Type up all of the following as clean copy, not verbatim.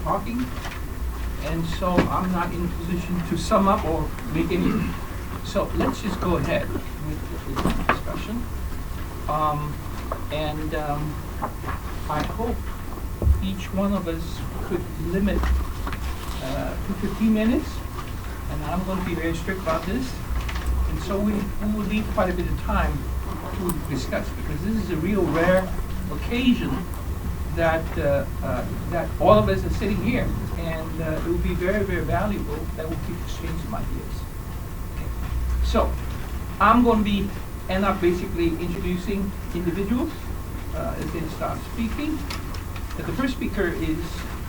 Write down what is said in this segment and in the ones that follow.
talking, and so I'm not in a position to sum up or make any. So let's just go ahead with the discussion. I hope each one of us could limit to 15 minutes, and I'm going to be very strict about this. And so we will leave quite a bit of time to discuss, because this is a real rare occasion that all of us are sitting here, and it will be very, very valuable that we keep exchanging ideas. Okay. So I'm going to end up basically introducing individuals as they start speaking. The first speaker is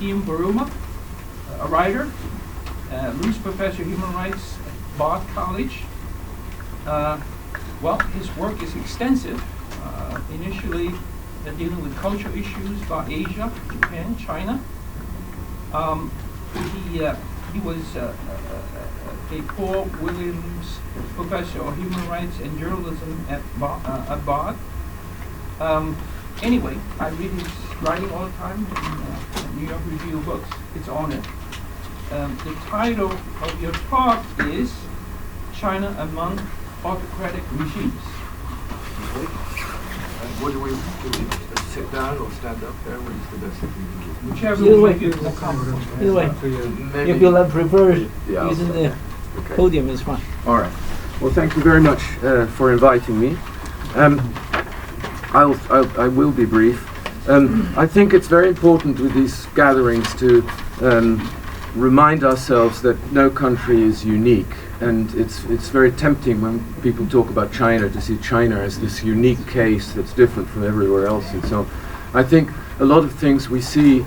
Ian Buruma, a writer, Luce Professor of Human Rights at Bard College. Well, his work is extensive, initially dealing with cultural issues about Asia, Japan, China. He was a Paul Williams Professor of Human Rights and Journalism at Bard. Anyway, I read his writing all the time in New York Review of Books. It's on it. The title of your talk is China Among Autocratic Regimes. What do we sit down or stand up there? What is the best thing to do? Whichever Either way way. you feel comfortable. Either way. Maybe. If you'll prefer Yeah, using the Okay. podium, is fine. All right. Well, thank you very much for inviting me. I will be brief. I think it's very important with these gatherings to remind ourselves that no country is unique, and it's very tempting when people talk about China to see China as this unique case that's different from everywhere else and so on. I think a lot of things we see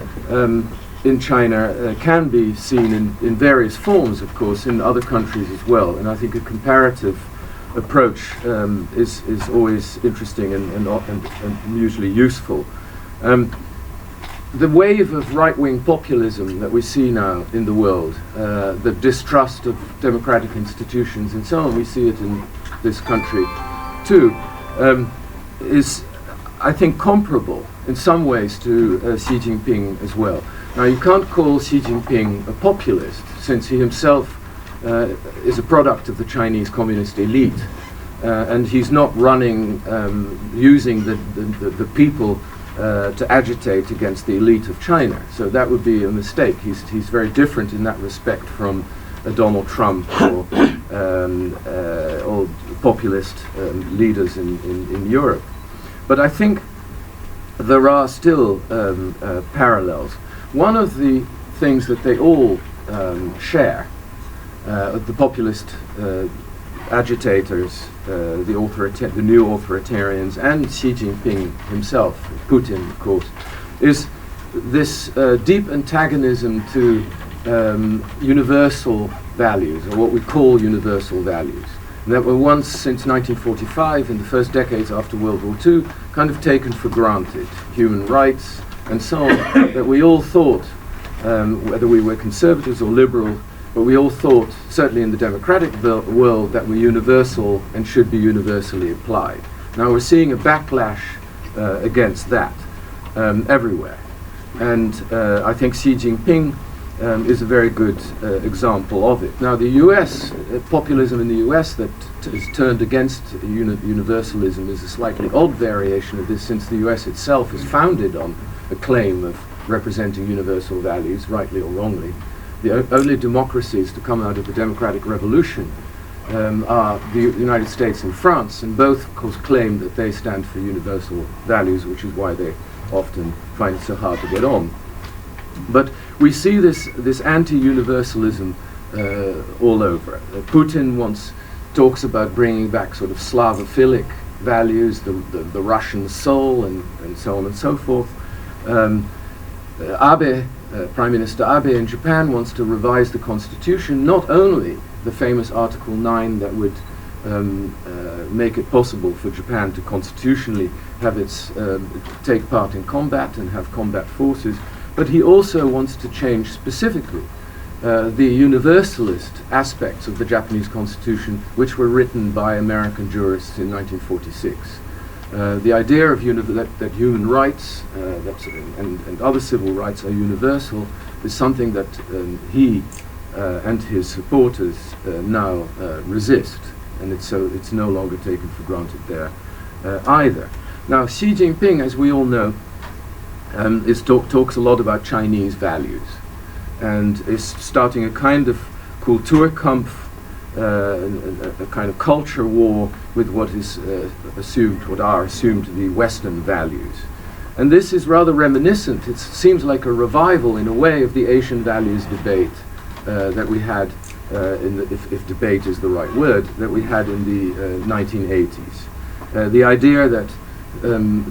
in China can be seen in various forms, of course, in other countries as well, and I think a comparative approach is always interesting and usually useful. The wave of right-wing populism that we see now in the world, the distrust of democratic institutions and so on, we see it in this country too, is, I think, comparable in some ways to Xi Jinping as well. Now, you can't call Xi Jinping a populist, since he himself is a product of the Chinese communist elite, and he's not running using the people to agitate against the elite of China. So that would be a mistake. He's very different in that respect from Donald Trump or populist leaders in Europe. But I think there are still parallels. One of the things that they all share, the populist agitators, the new authoritarians, and Xi Jinping himself, Putin, of course, is this deep antagonism to universal values, or what we call universal values, and that were once, since 1945, in the first decades after World War II, kind of taken for granted. Human rights and so on, that we all thought, whether we were conservatives or liberal, but we all thought, certainly in the democratic world, that were universal and should be universally applied. Now we're seeing a backlash against that everywhere. And I think Xi Jinping is a very good example of it. Now the US, populism in the US that is turned against universalism is a slightly odd variation of this, since the US itself is founded on a claim of representing universal values, rightly or wrongly. The only democracies to come out of the democratic revolution are the United States and France, and both, of course, claim that they stand for universal values, which is why they often find it so hard to get on. But we see this anti-universalism all over. Putin talks about bringing back sort of Slavophilic values, the Russian soul, and so on and so forth. Abe, Prime Minister Abe in Japan, wants to revise the constitution, not only the famous Article 9 that would make it possible for Japan to constitutionally have its take part in combat and have combat forces, but he also wants to change specifically the universalist aspects of the Japanese constitution, which were written by American jurists in 1946. The idea of that human rights and other civil rights are universal is something that he and his supporters now resist, and it's no longer taken for granted there either. Now, Xi Jinping, as we all know, talks a lot about Chinese values, and is starting a kind of Kulturkampf, a kind of culture war with what are assumed to be Western values. And this is rather reminiscent, it seems like a revival in a way of the Asian values debate that we had, if debate is the right word, that we had in the 1980s. The idea that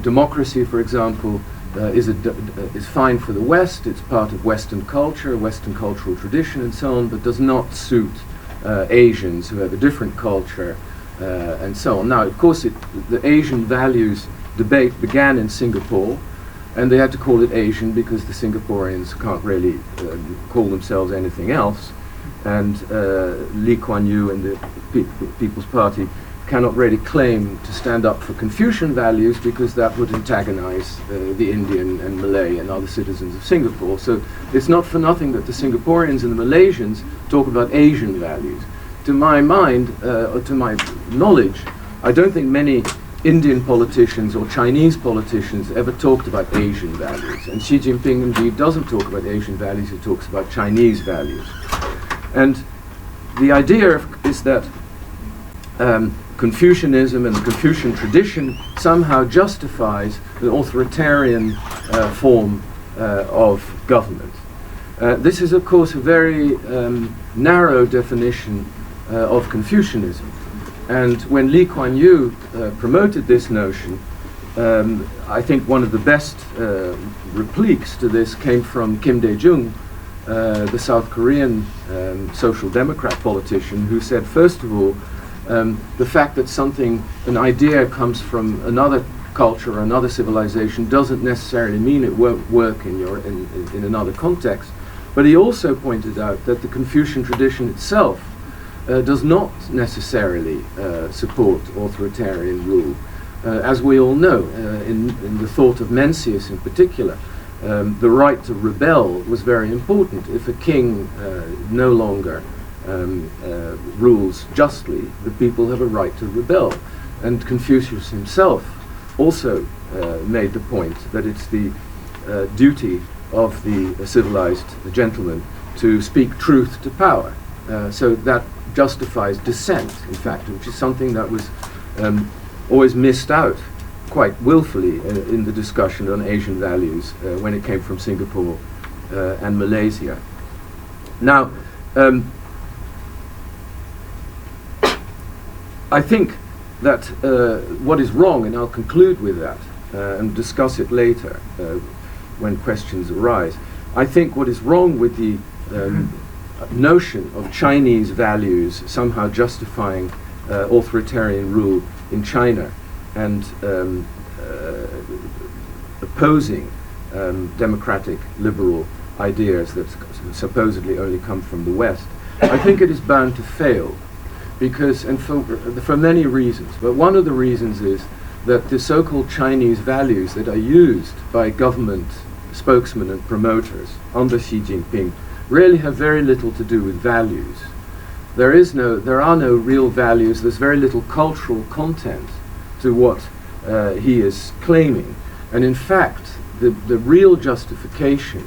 democracy, for example, is fine for the West, it's part of Western culture, Western cultural tradition and so on, but does not suit Asians who have a different culture and so on. Now, of course, the Asian values debate began in Singapore, and they had to call it Asian because the Singaporeans can't really call themselves anything else, and Lee Kuan Yew and the People's Party cannot really claim to stand up for Confucian values because that would antagonize the Indian and Malay and other citizens of Singapore. So it's not for nothing that the Singaporeans and the Malaysians talk about Asian values. To my mind, or to my knowledge, I don't think many Indian politicians or Chinese politicians ever talked about Asian values. And Xi Jinping indeed doesn't talk about Asian values, he talks about Chinese values. And the idea is that Confucianism and the Confucian tradition somehow justifies the authoritarian form of government. This is, of course, a very narrow definition of Confucianism. And when Lee Kuan Yew promoted this notion, I think one of the best repliques to this came from Kim Dae-jung, the South Korean social democrat politician, who said, first of all, the fact that an idea comes from another culture or another civilization doesn't necessarily mean it won't work in another context. But he also pointed out that the Confucian tradition itself does not necessarily support authoritarian rule. As we all know, in the thought of Mencius in particular, the right to rebel was very important. If a king no longer rules justly, the people have a right to rebel. And Confucius himself also made the point that it's the duty of the civilized gentleman to speak truth to power. So that justifies dissent, in fact, which is something that was always missed out quite willfully in the discussion on Asian values when it came from Singapore and Malaysia. Now, I think that what is wrong, and I'll conclude with that and discuss it later when questions arise, I think what is wrong with the notion of Chinese values somehow justifying authoritarian rule in China and opposing democratic liberal ideas that supposedly only come from the West, I think it is bound to fail. Because, and for many reasons, but one of the reasons is that the so-called Chinese values that are used by government spokesmen and promoters under Xi Jinping really have very little to do with values. There are no real values, there's very little cultural content to what he is claiming. And in fact, the real justification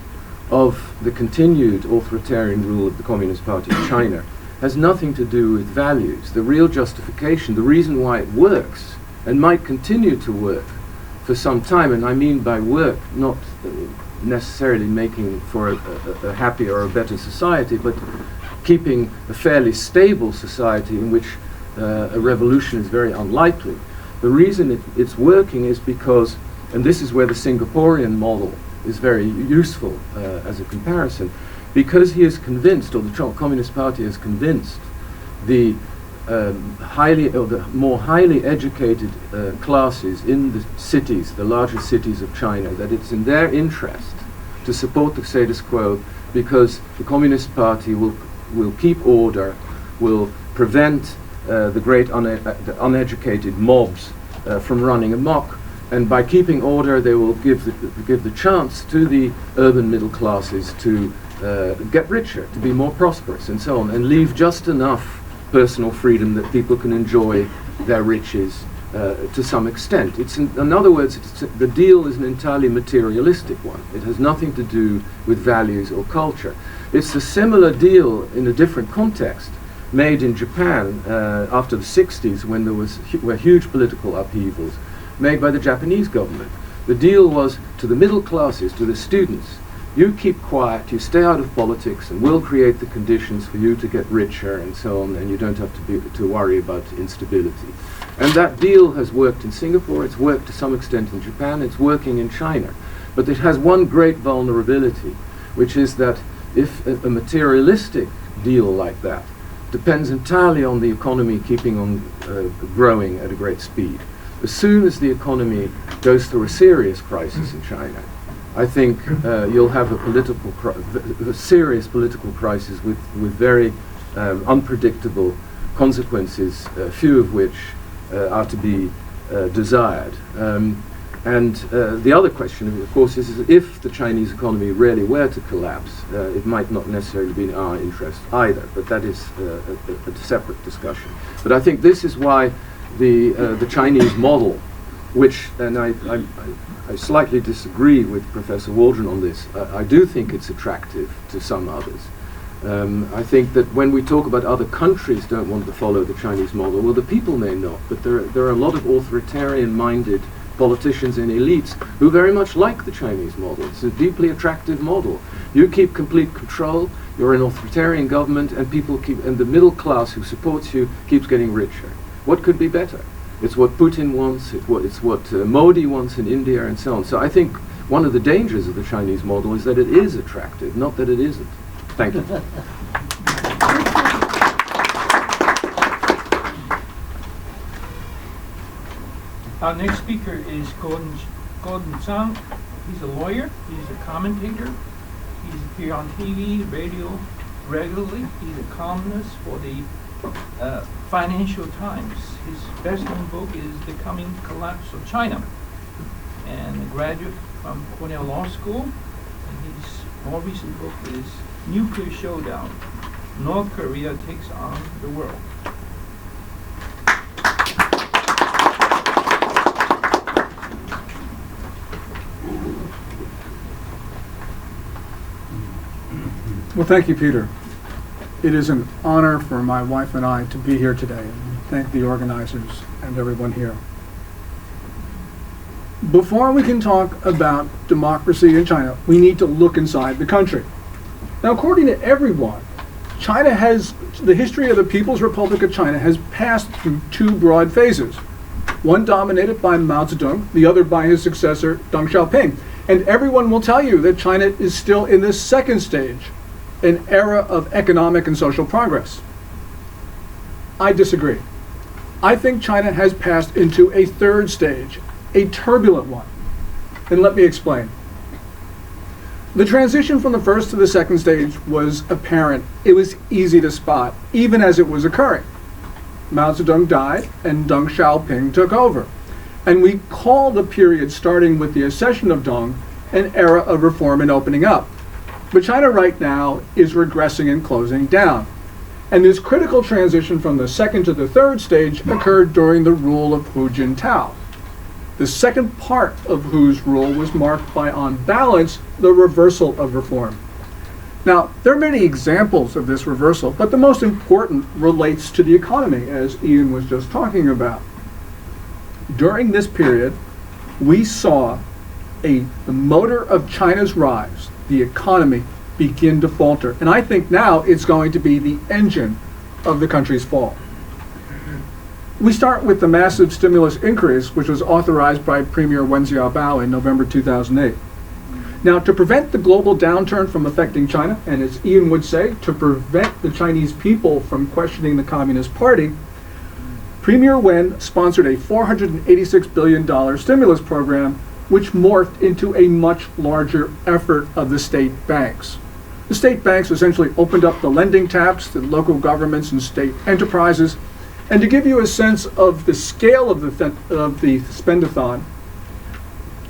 of the continued authoritarian rule of the Communist Party of China has nothing to do with values. The real justification, the reason why it works and might continue to work for some time, and I mean by work not necessarily making for a happier or a better society, but keeping a fairly stable society in which a revolution is very unlikely. The reason it's working is because, and this is where the Singaporean model is very useful as a comparison, because he is convinced, or the Communist Party is convinced, the more highly educated classes in the cities, the larger cities of China, that it's in their interest to support the status quo, because the Communist Party will keep order, will prevent the great uneducated mobs from running amok, And by keeping order, they will give the chance to the urban middle classes to get richer, to be more prosperous, and so on, and leave just enough personal freedom that people can enjoy their riches to some extent. In other words, the deal is an entirely materialistic one. It has nothing to do with values or culture. It's a similar deal in a different context made in Japan after the 60s, when there were huge political upheavals, made by the Japanese government. The deal was to the middle classes, to the students: you keep quiet, you stay out of politics, and we'll create the conditions for you to get richer and so on, and you don't have to worry about instability. And that deal has worked in Singapore, it's worked to some extent in Japan, it's working in China. But it has one great vulnerability, which is that if a materialistic deal like that depends entirely on the economy keeping on growing at a great speed, as soon as the economy goes through a serious crisis in China, I think you'll have a serious political crisis with very unpredictable consequences, few of which are to be desired. And the other question, of course, is if the Chinese economy really were to collapse, it might not necessarily be in our interest either, but that is a separate discussion. But I think this is why the Chinese model, which, and I slightly disagree with Professor Waldron on this, I do think it's attractive to some others. I think that when we talk about other countries don't want to follow the Chinese model, well, the people may not, but there are a lot of authoritarian-minded politicians and elites who very much like the Chinese model. It's a deeply attractive model. You keep complete control, you're an authoritarian government, and and the middle class who supports you keeps getting richer. What could be better? It's what Putin wants, it's what Modi wants in India, and so on. So I think one of the dangers of the Chinese model is that it is attractive, not that it isn't. Thank you. Our next speaker is Gordon Zhang. He's a lawyer, he's a commentator, he's appeared on TV, radio regularly. He's a columnist for the Financial Times. His best-known book is The Coming Collapse of China, and a graduate from Cornell Law School. And his more recent book is Nuclear Showdown: North Korea Takes on the World. Well, thank you, Peter. It is an honor for my wife and I to be here today, and thank the organizers and everyone here. Before we can talk about democracy in China, we need to look inside the country. Now, according to everyone, the history of the People's Republic of China has passed through two broad phases. One dominated by Mao Zedong, the other by his successor, Deng Xiaoping. And everyone will tell you that China is still in the second stage, an era of economic and social progress. I disagree. I think China has passed into a third stage, a turbulent one. And let me explain. The transition from the first to the second stage was apparent. It was easy to spot, even as it was occurring. Mao Zedong died, and Deng Xiaoping took over. And we call the period starting with the accession of Deng an era of reform and opening up. But China right now is regressing and closing down. And this critical transition from the second to the third stage occurred during the rule of Hu Jintao. The second part of Hu's rule was marked by, on balance, the reversal of reform. Now, there are many examples of this reversal, but the most important relates to the economy, as Ian was just talking about. During this period, we saw the motor of China's rise, the economy, begin to falter. And I think now it's going to be the engine of the country's fall. We start with the massive stimulus increase, which was authorized by Premier Wen Jiabao in November 2008. Now, to prevent the global downturn from affecting China, and as Ian would say, to prevent the Chinese people from questioning the Communist Party, Premier Wen sponsored a $486 billion stimulus program, which morphed into a much larger effort of the state banks. The state banks essentially opened up the lending taps to local governments and state enterprises. And to give you a sense of the scale of the spendathon,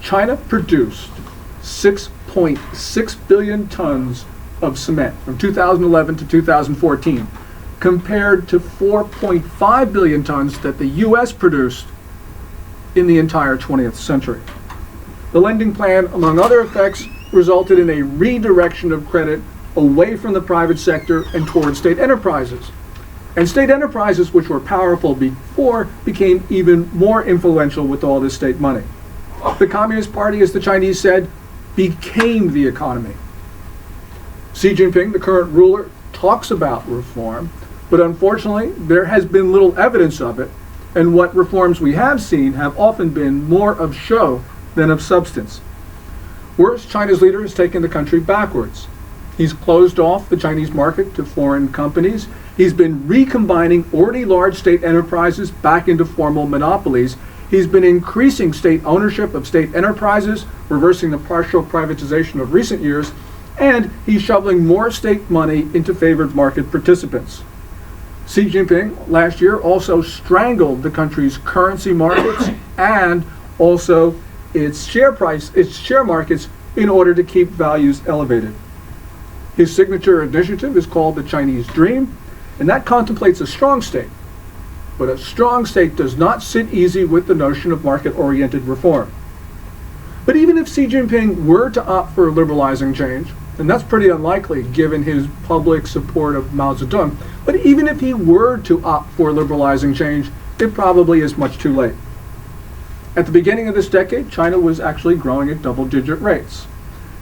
China produced 6.6 billion tons of cement from 2011 to 2014, compared to 4.5 billion tons that the US produced in the entire 20th century. The lending plan, among other effects, resulted in a redirection of credit away from the private sector and towards state enterprises. And state enterprises, which were powerful before, became even more influential with all this state money. The Communist Party, as the Chinese said, became the economy. Xi Jinping, the current ruler, talks about reform, but unfortunately, there has been little evidence of it, and what reforms we have seen have often been more of show than of substance. Worse, China's leader has taken the country backwards. He's closed off the Chinese market to foreign companies. He's been recombining already large state enterprises back into formal monopolies. He's been increasing state ownership of state enterprises, reversing the partial privatization of recent years, and he's shoveling more state money into favored market participants. Xi Jinping last year also strangled the country's currency markets and also its share markets in order to keep values elevated. His signature initiative is called the Chinese Dream, and that contemplates a strong state. But a strong state does not sit easy with the notion of market-oriented reform. But even if Xi Jinping were to opt for liberalizing change, and that's pretty unlikely given his public support of Mao Zedong, but even if he were to opt for liberalizing change, it probably is much too late. At the beginning of this decade, China was actually growing at double-digit rates.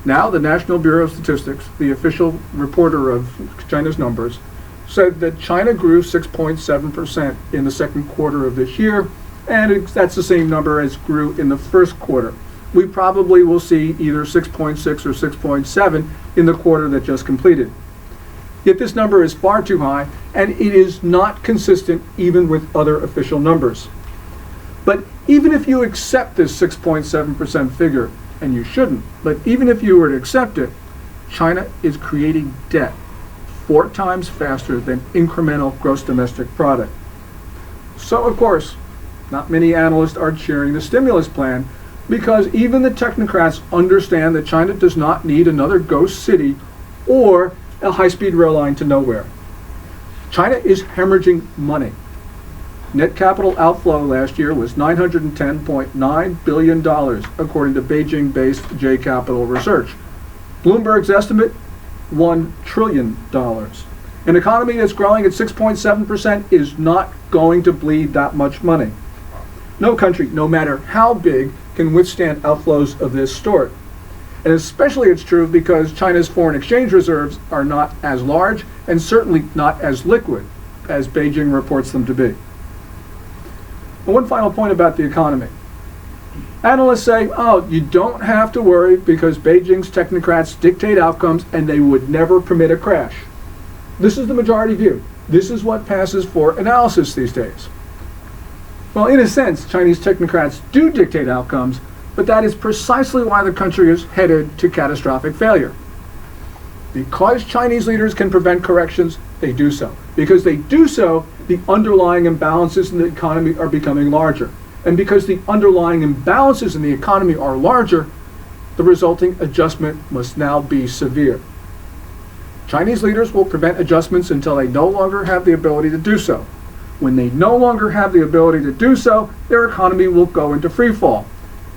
Now, the National Bureau of Statistics, the official reporter of China's numbers, said that China grew 6.7% in the second quarter of this year, and that's the same number as grew in the first quarter. We probably will see either 6.6 or 6.7 in the quarter that just completed. Yet this number is far too high, and it is not consistent even with other official numbers. But even if you accept this 6.7% figure, and you shouldn't, but even if you were to accept it, China is creating debt 4 times faster than incremental gross domestic product. So of course, not many analysts are cheering the stimulus plan, because even the technocrats understand that China does not need another ghost city or a high-speed rail line to nowhere. China is hemorrhaging money. Net capital outflow last year was $910.9 billion, according to Beijing-based J Capital Research. Bloomberg's estimate, $1 trillion. An economy that's growing at 6.7% is not going to bleed that much money. No country, no matter how big, can withstand outflows of this sort. And especially it's true because China's foreign exchange reserves are not as large and certainly not as liquid as Beijing reports them to be. And one final point about the economy. Analysts say, oh, you don't have to worry because Beijing's technocrats dictate outcomes and they would never permit a crash. This is the majority view. This is what passes for analysis these days. Well, in a sense, Chinese technocrats do dictate outcomes, but that is precisely why the country is headed to catastrophic failure. Because Chinese leaders can prevent corrections, they do so. Because they do so, the underlying imbalances in the economy are becoming larger. And because the underlying imbalances in the economy are larger, the resulting adjustment must now be severe. Chinese leaders will prevent adjustments until they no longer have the ability to do so. When they no longer have the ability to do so, their economy will go into free fall.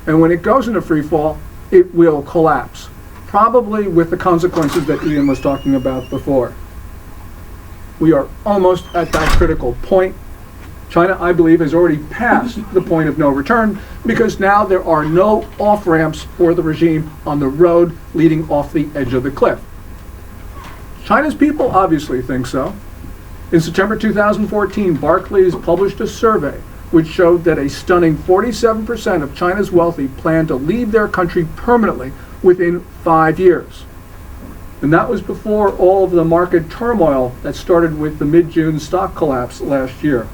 And when it goes into free fall, it will collapse, probably with the consequences that Ian was talking about before. We are almost at that critical point. China, I believe, has already passed the point of no return because now there are no off-ramps for the regime on the road leading off the edge of the cliff. China's people obviously think so. In September 2014, Barclays published a survey which showed that a stunning 47% of China's wealthy plan to leave their country permanently within 5 years. And that was before all of the market turmoil that started with the mid-June stock collapse last year.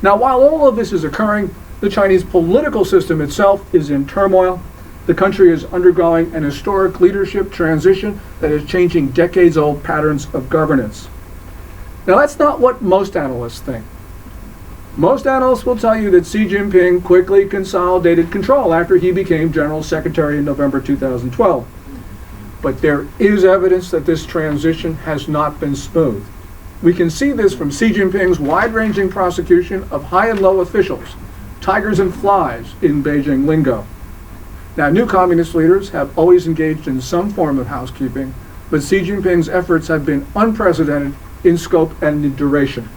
Now, while all of this is occurring, the Chinese political system itself is in turmoil. The country is undergoing an historic leadership transition that is changing decades-old patterns of governance. Now, that's not what most analysts think. Most analysts will tell you that Xi Jinping quickly consolidated control after he became General Secretary in November 2012. But there is evidence that this transition has not been smooth. We can see this from Xi Jinping's wide-ranging prosecution of high and low officials, tigers and flies in Beijing lingo. Now, new communist leaders have always engaged in some form of housekeeping, but Xi Jinping's efforts have been unprecedented in scope and in duration.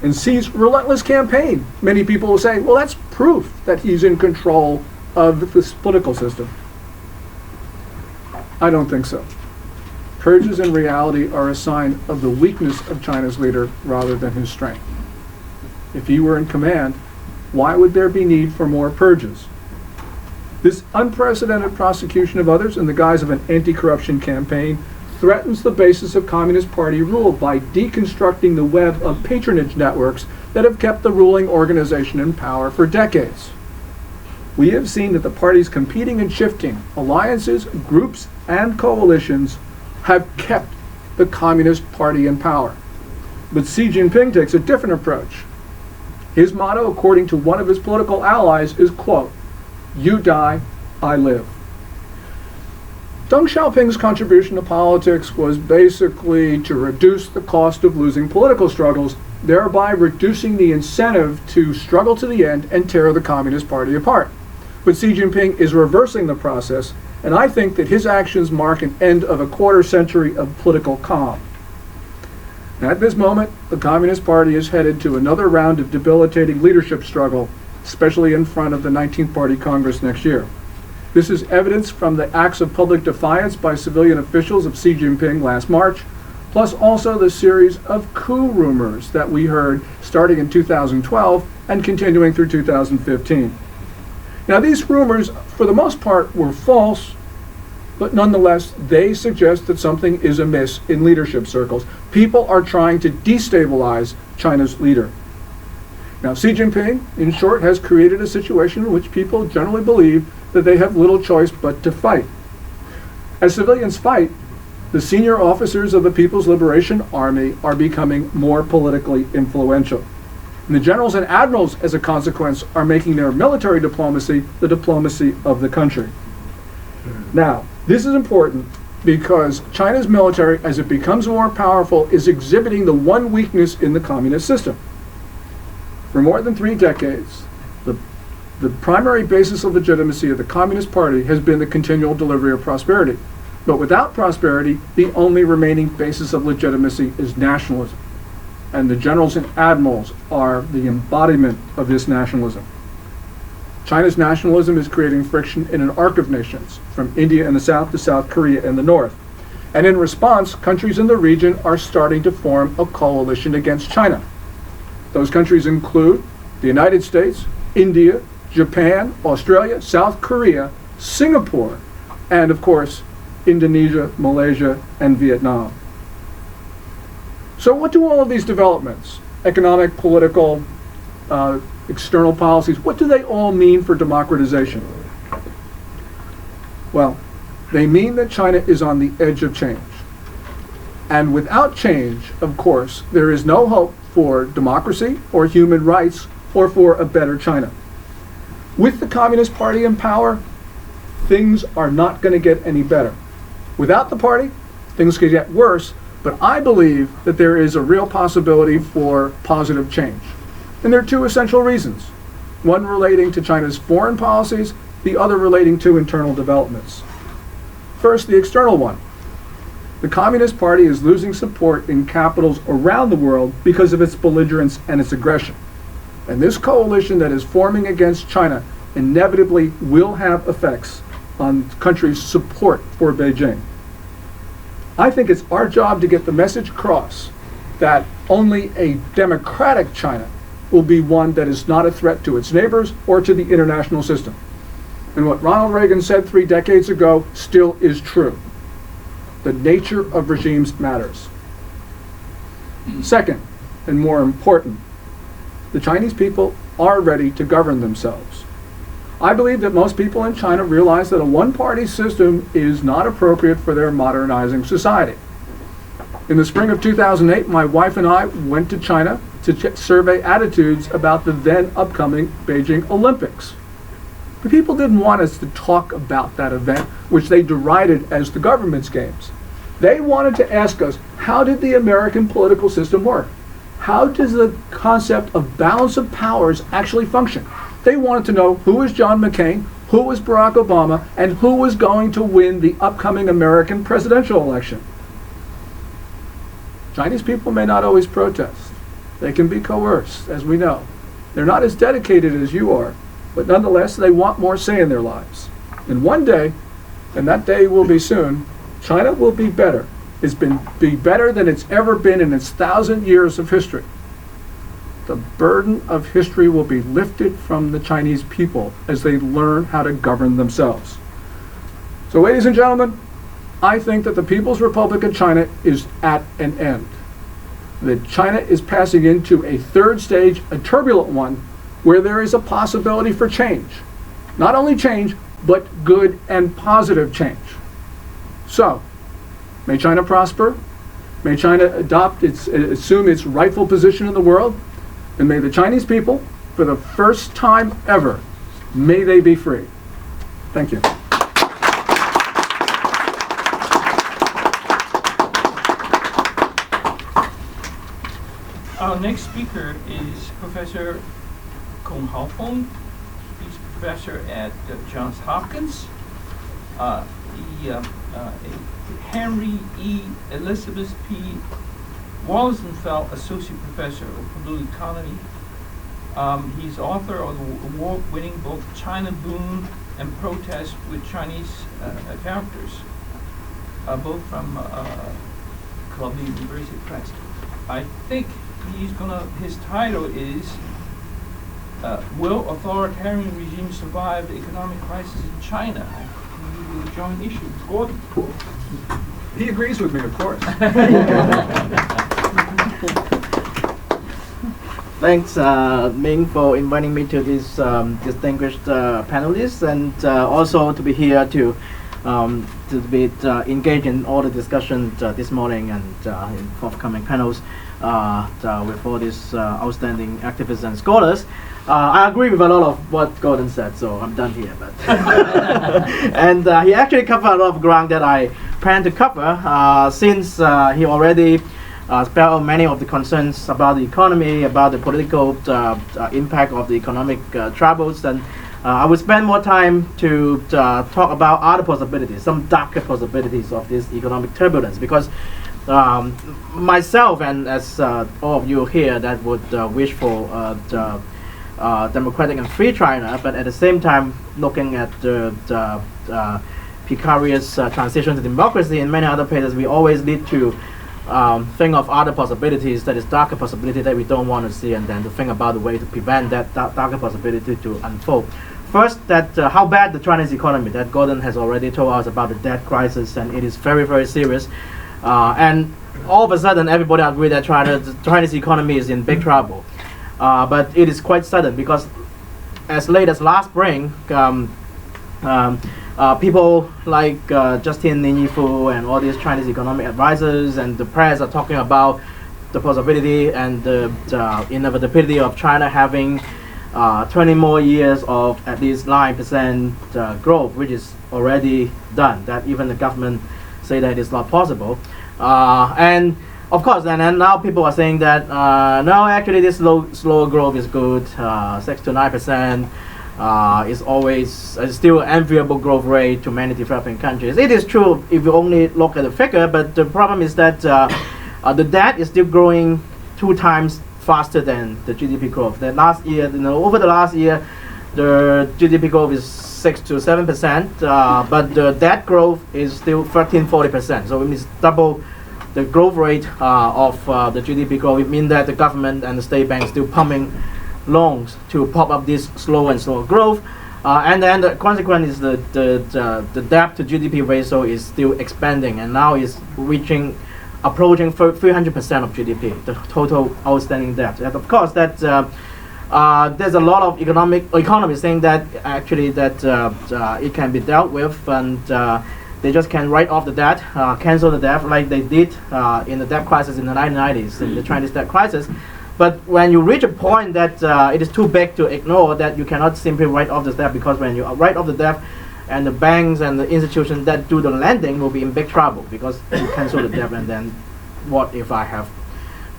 And Xi's relentless campaign, many people will say, well, that's proof that he's in control of this political system. I don't think so. Purges in reality are a sign of the weakness of China's leader rather than his strength. If he were in command, why would there be need for more purges? This unprecedented prosecution of others in the guise of an anti-corruption campaign threatens the basis of Communist Party rule by deconstructing the web of patronage networks that have kept the ruling organization in power for decades. We have seen that the parties competing and shifting, alliances, groups, and coalitions have kept the Communist Party in power. But Xi Jinping takes a different approach. His motto, according to one of his political allies, is, quote, "You die, I live." Deng Xiaoping's contribution to politics was basically to reduce the cost of losing political struggles, thereby reducing the incentive to struggle to the end and tear the Communist Party apart. But Xi Jinping is reversing the process, and I think that his actions mark an end of a quarter century of political calm. At this moment, the Communist Party is headed to another round of debilitating leadership struggle, especially in front of the 19th Party Congress next year. This is evidence from the acts of public defiance by civilian officials of Xi Jinping last March, plus also the series of coup rumors that we heard starting in 2012 and continuing through 2015. Now, these rumors, for the most part, were false, but nonetheless, they suggest that something is amiss in leadership circles. People are trying to destabilize China's leader. Now, Xi Jinping, in short, has created a situation in which people generally believe that they have little choice but to fight. As civilians fight, the senior officers of the People's Liberation Army are becoming more politically influential. And the generals and admirals, as a consequence, are making their military diplomacy the diplomacy of the country. Now, this is important because China's military, as it becomes more powerful, is exhibiting the one weakness in the communist system. For more than 3 decades, the primary basis of legitimacy of the Communist Party has been the continual delivery of prosperity. But without prosperity, the only remaining basis of legitimacy is nationalism. And the generals and admirals are the embodiment of this nationalism. China's nationalism is creating friction in an arc of nations, from India in the south to South Korea in the north. And in response, countries in the region are starting to form a coalition against China. Those countries include the United States, India, Japan, Australia, South Korea, Singapore, and of course, Indonesia, Malaysia, and Vietnam. So what do all of these developments, economic, political, external policies, what do they all mean for democratization? Well, they mean that China is on the edge of change. And without change, of course, there is no hope for democracy or human rights or for a better China. With the Communist Party in power, things are not going to get any better. Without the party, things could get worse, but I believe that there is a real possibility for positive change. And there are 2 essential reasons. One relating to China's foreign policies, the other relating to internal developments. First, the external one. The Communist Party is losing support in capitals around the world because of its belligerence and its aggression. And this coalition that is forming against China inevitably will have effects on countries' support for Beijing. I think it's our job to get the message across that only a democratic China will be one that is not a threat to its neighbors or to the international system. And what Ronald Reagan said 3 decades ago still is true. The nature of regimes matters. Second, and more important, the Chinese people are ready to govern themselves. I believe that most people in China realize that a one-party system is not appropriate for their modernizing society. In the spring of 2008, my wife and I went to China to survey attitudes about the then upcoming Beijing Olympics. The people didn't want us to talk about that event, which they derided as the government's games. They wanted to ask us, how did the American political system work? How does the concept of balance of powers actually function? They wanted to know who was John McCain, who was Barack Obama, and who was going to win the upcoming American presidential election. Chinese people may not always protest. They can be coerced, as we know. They're not as dedicated as you are, but nonetheless, they want more say in their lives. And one day, and that day will be soon, China will be better. Be better than it's ever been in its 1,000 years of history. The burden of history will be lifted from the Chinese people as they learn how to govern themselves. So, ladies and gentlemen, I think that the People's Republic of China is at an end. That China is passing into a third stage, a turbulent one, where there is a possibility for change. Not only change, but good and positive change. So, may China prosper. May China assume its rightful position in the world. And may the Chinese people, for the first time ever, may they be free. Thank you. Our next speaker is Professor Kong Haofeng. He's a professor at Johns Hopkins. Henry E. Elizabeth P. Wallenfeld Associate Professor of Political Economy. He's author of the award-winning book China Boom and Protest with Chinese Characters, both from Columbia University Press. I think his title is Will Authoritarian Regimes Survive the Economic Crisis in China? He will join issue. Gordon. He agrees with me, of course. Thanks, Ming, for inviting me to this distinguished panelists, and also to be here to be engaged in all the discussions this morning and in forthcoming panels with all these outstanding activists and scholars. I agree with a lot of what Gordon said, so I'm done here. But and he actually covered a lot of ground that I plan to cover since he already spelled many of the concerns about the economy, about the political impact of the economic troubles, and I will spend more time to talk about other possibilities, some darker possibilities of this economic turbulence, because myself and as all of you here that would wish for democratic and free China, but at the same time looking at the precarious transition to democracy in many other places, we always need to think of other possibilities, that is darker possibility that we don't want to see, and then to think about the way to prevent that darker possibility to unfold. First, that how bad the Chinese economy, that Gordon has already told us about the debt crisis, and it is very, very serious. And all of a sudden, everybody agrees that the Chinese economy is in big trouble. But it is quite sudden, because as late as last spring, people like Justin Ninyifu and all these Chinese economic advisors and the press are talking about the possibility and the inevitability of China having 20 more years of at least 9% growth, which is already done. That even the government say that it's not possible. And of course, and now people are saying that no, actually this slow growth is good. 6 to 9% is always still an enviable growth rate to many developing countries. It is true if you only look at the figure, but the problem is that the debt is still growing 2 times faster than the GDP growth. That last year, over the last year, the GDP growth is 6 to 7%, but the debt growth is still 13-40%. So it means double the growth rate of the GDP growth. It means that the government and the state banks still pumping loans to pop up this slow and slow growth, and then the consequence is the debt to GDP ratio is still expanding, and now is approaching 300% of GDP, the total outstanding debt. And of course, that there's a lot of economists saying that actually that it can be dealt with, and they just can write off the debt, cancel the debt like they did in the debt crisis in the 1990s, in the Chinese debt crisis. But when you reach a point that it is too big to ignore, that you cannot simply write off the debt, because when you write off the debt, and the banks and the institutions that do the lending will be in big trouble, because you cancel the debt, and then what if I have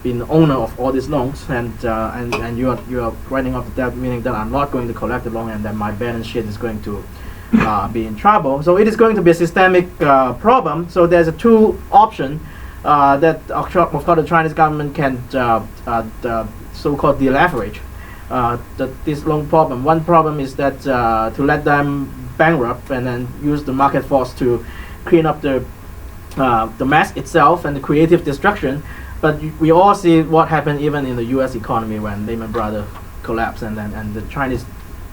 been the owner of all these loans, and you are writing off the debt, meaning that I'm not going to collect the loan, and then my balance sheet is going to be in trouble. So it is going to be a systemic problem. So there's a two option that of course the Chinese government can the so-called deleverage this loan problem. One problem is that to let them bankrupt and then use the market force to clean up the mess itself and the creative destruction. But we all see what happened even in the U.S. economy when Lehman Brothers collapsed, and the Chinese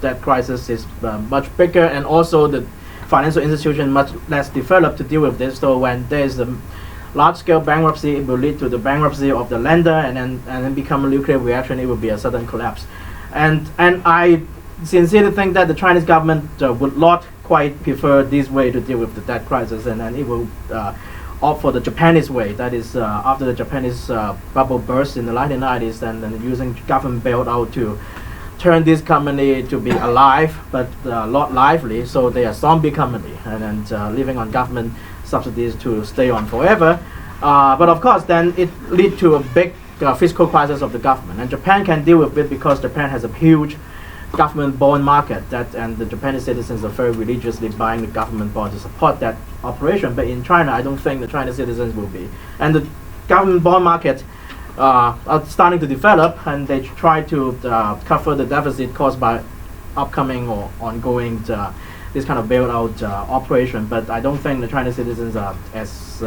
debt crisis is much bigger, and also the financial institution much less developed to deal with this. So when there is a large-scale bankruptcy, it will lead to the bankruptcy of the lender, and then become a nuclear reaction. It will be a sudden collapse. And I sincerely think that the Chinese government would not quite prefer this way to deal with the debt crisis, and then it will opt for the Japanese way. That is, after the Japanese bubble burst in the 1990s, and then using government bailout to turn this company to be alive, but not lively, so they are zombie company, and then living on government subsidies to stay on forever. But of course, then it lead to a big fiscal crisis of the government, and Japan can deal with it because Japan has a huge government bond market, and the Japanese citizens are very religiously buying the government bond to support that operation. But in China, I don't think the Chinese citizens will be. And the government bond market are starting to develop, and they try to cover the deficit caused by upcoming or ongoing this kind of bailout operation. But I don't think the Chinese citizens are as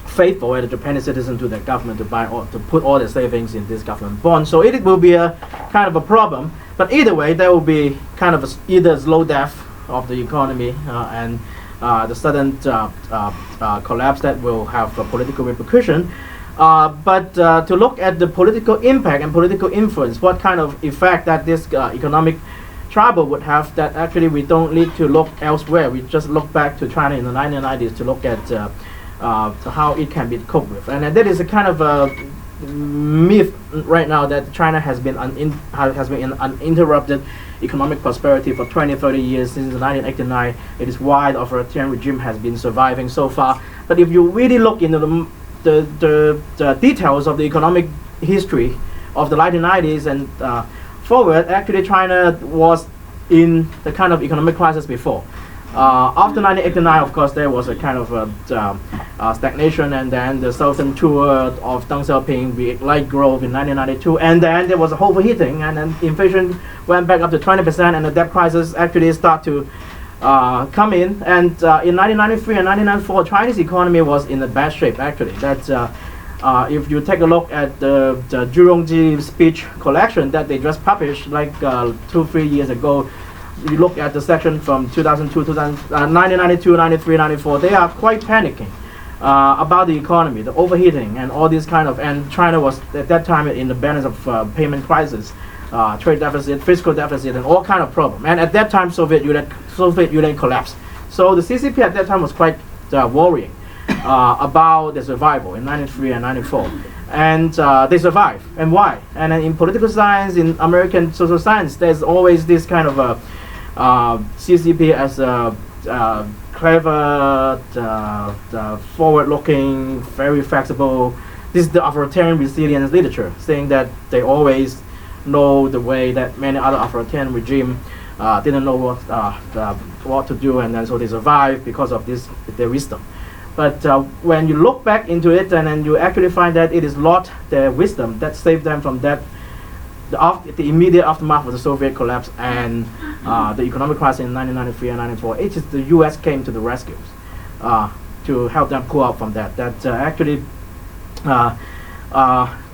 faithful as the Japanese citizens to their government to buy or to put all their savings in this government bond. So it will be a kind of a problem. But either way, there will be kind of either a slow death of the economy and the sudden collapse that will have a political repercussion. But to look at the political impact and political influence, what kind of effect that this economic trouble would have, that actually we don't need to look elsewhere. We just look back to China in the 1990s to look at how it can be coped with. And that is a kind of a myth right now, that China has been in uninterrupted economic prosperity for 20-30 years since 1989. It is why the authoritarian regime has been surviving so far. But if you really look into the details of the economic history of the 1990s and forward, actually China was in the kind of economic crisis before. After 1989, of course, there was a kind of stagnation, and then the southern tour of Deng Xiaoping reignited growth in 1992, and then there was a overheating, and then inflation went back up to 20%, and the debt crisis actually started to come in. And in 1993 and 1994, Chinese economy was in a bad shape, actually. That's if you take a look at the Zhurongji speech collection that they just published like 2-3 years ago, you look at the section from 2002, 1992, 93, 94, they are quite panicking about the economy, the overheating, and all these kind of, and China was at that time in the balance of payment crisis, trade deficit, fiscal deficit, and all kind of problem. And at that time, Soviet Union collapsed. So the CCP at that time was quite worrying about the survival in 93 and 94. And they survived. And why? And then in political science, in American social science, there's always this kind of CCP as a clever, forward-looking, very flexible. This is the authoritarian resilience literature, saying that they always know the way that many other authoritarian regime didn't know what to do, and then so they survive because of this, their wisdom. But when you look back into it, and then you actually find that it is not their wisdom that saved them from that, the immediate aftermath of the Soviet collapse and the economic crisis in 1993 and 1994. It is the U.S. came to the rescue to help them pull out from that. That actually,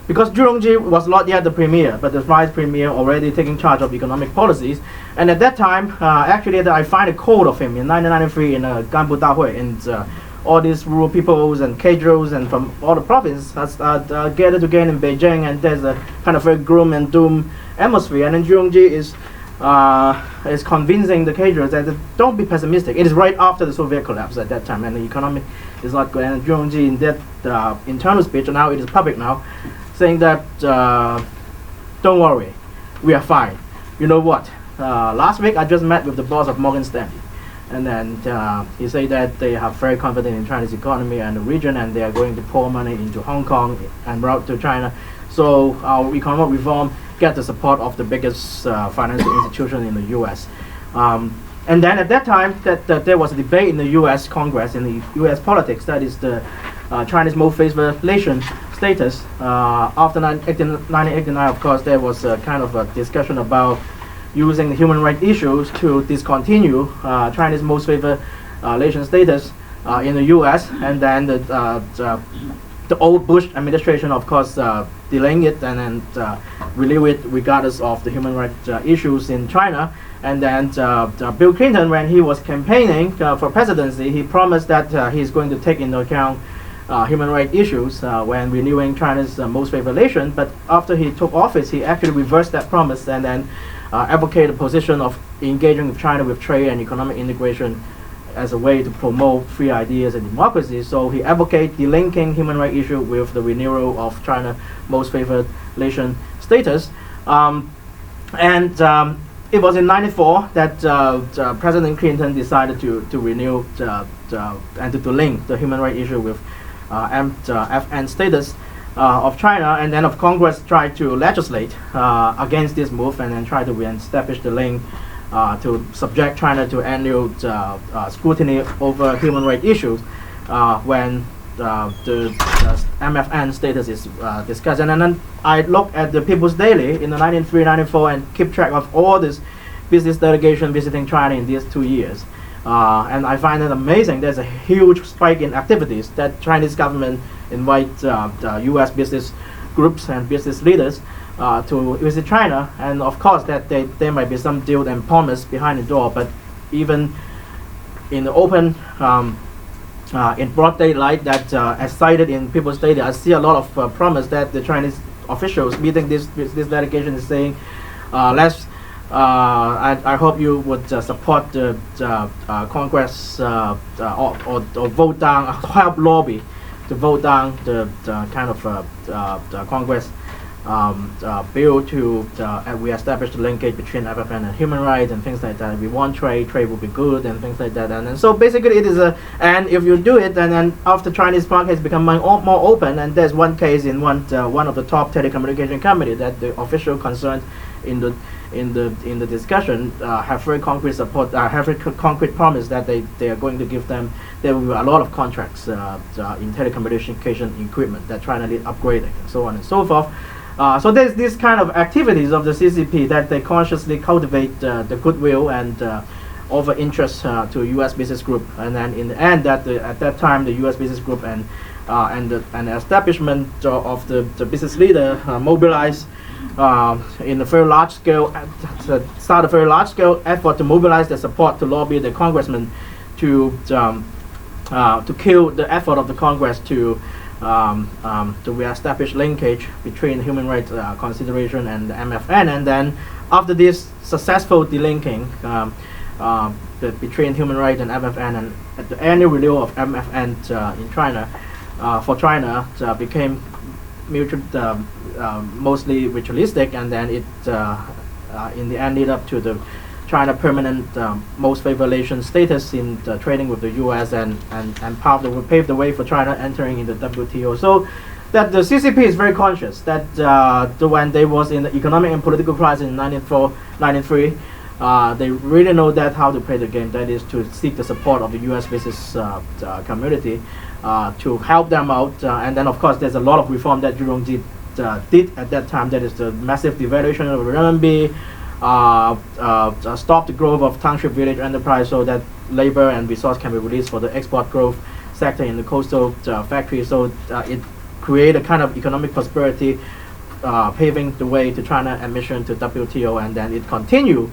because Zhurongji was not yet the premier, but the vice premier already taking charge of economic policies. And at that time, actually, I find a quote of him in 1993 in Ganbu Dahui, and all these rural peoples and cadres and from all the provinces gathered together in Beijing, and there's a kind of a gloom and doom atmosphere. And then Zhurongji is convincing the cadres that don't be pessimistic. It is right after the Soviet collapse at that time, and the economy is not good. And Zhurongji in that internal speech, now it is public now, saying that don't worry, we are fine. You know what? Last week I just met with the boss of Morgan Stanley, and then he said that they have very confident in China's economy and the region, and they are going to pour money into Hong Kong and route to China. So our economic reform get the support of the biggest financial institution in the U.S. And then at that time, that there was a debate in the U.S. Congress, in the U.S. politics, that is the China's most favored nation status. After 1989, of course, there was a kind of a discussion about using the human rights issues to discontinue China's most favored nation status in the U.S. And then the old Bush administration, of course, delaying it and then renew it regardless of the human rights issues in China. And then Bill Clinton, when he was campaigning for presidency, he promised that he's going to take into account human rights issues when renewing China's most favored nation. But after he took office, he actually reversed that promise and then advocated a position of engaging with China with trade and economic integration as a way to promote free ideas and democracy. So he advocated delinking human rights issue with the renewal of China's most favored nation status. It was in '94 that President Clinton decided to renew and to link the human rights issue with FN status of China, and then of Congress tried to legislate against this move and then try to re-establish the link to subject China to annual scrutiny over human rights issues when the MFN status is discussed. And then I look at the People's Daily in the 1993-94 and keep track of all this business delegation visiting China in these 2 years. And I find it amazing. There's a huge spike in activities that Chinese government invite U.S. business groups and business leaders to visit China. And of course, that there might be some deal and promise behind the door, but even in the open, in broad daylight, that as cited in People's Daily, I see a lot of promise that the Chinese officials meeting this delegation is saying, I hope you would support the Congress or vote down, help lobby to vote down the kind of the Congress bill to re-establish the linkage between FFN and human rights and things like that. We want trade will be good and things like that. And so basically it is and if you do it, and then after Chinese markets become more open, and there's one case in one of the top telecommunication company that the official concerned in the discussion have very concrete support, have very concrete promise that they are going to give them. There will be a lot of contracts in telecommunication equipment that China need upgrading and so on and so forth. So there's this kind of activities of the CCP that they consciously cultivate the goodwill and offer interest to U.S. business group, and then in the end, at that time, the U.S. business group and the establishment of the business leader mobilized in a very large scale, start a very large scale effort to mobilize the support to lobby the congressman to kill the effort of the Congress to re-establish linkage between human rights consideration and the MFN. And then after this successful delinking between human rights and MFN, and at the annual renewal of MFN in China, for China became mutual, mostly ritualistic, and then it in the end led up to the China permanent most favored nation status in trading with the U.S. and paved the way for China entering into WTO. So that the CCP is very conscious that when they was in the economic and political crisis in 93, they really know that how to play the game. That is to seek the support of the U.S. business community to help them out. And then of course there's a lot of reform that Zhu did at that time. That is the massive devaluation of the renminbi. Stop the growth of township village enterprise so that labor and resource can be released for the export growth sector in the coastal factories. So it created a kind of economic prosperity, paving the way to China admission to WTO, and then it continued.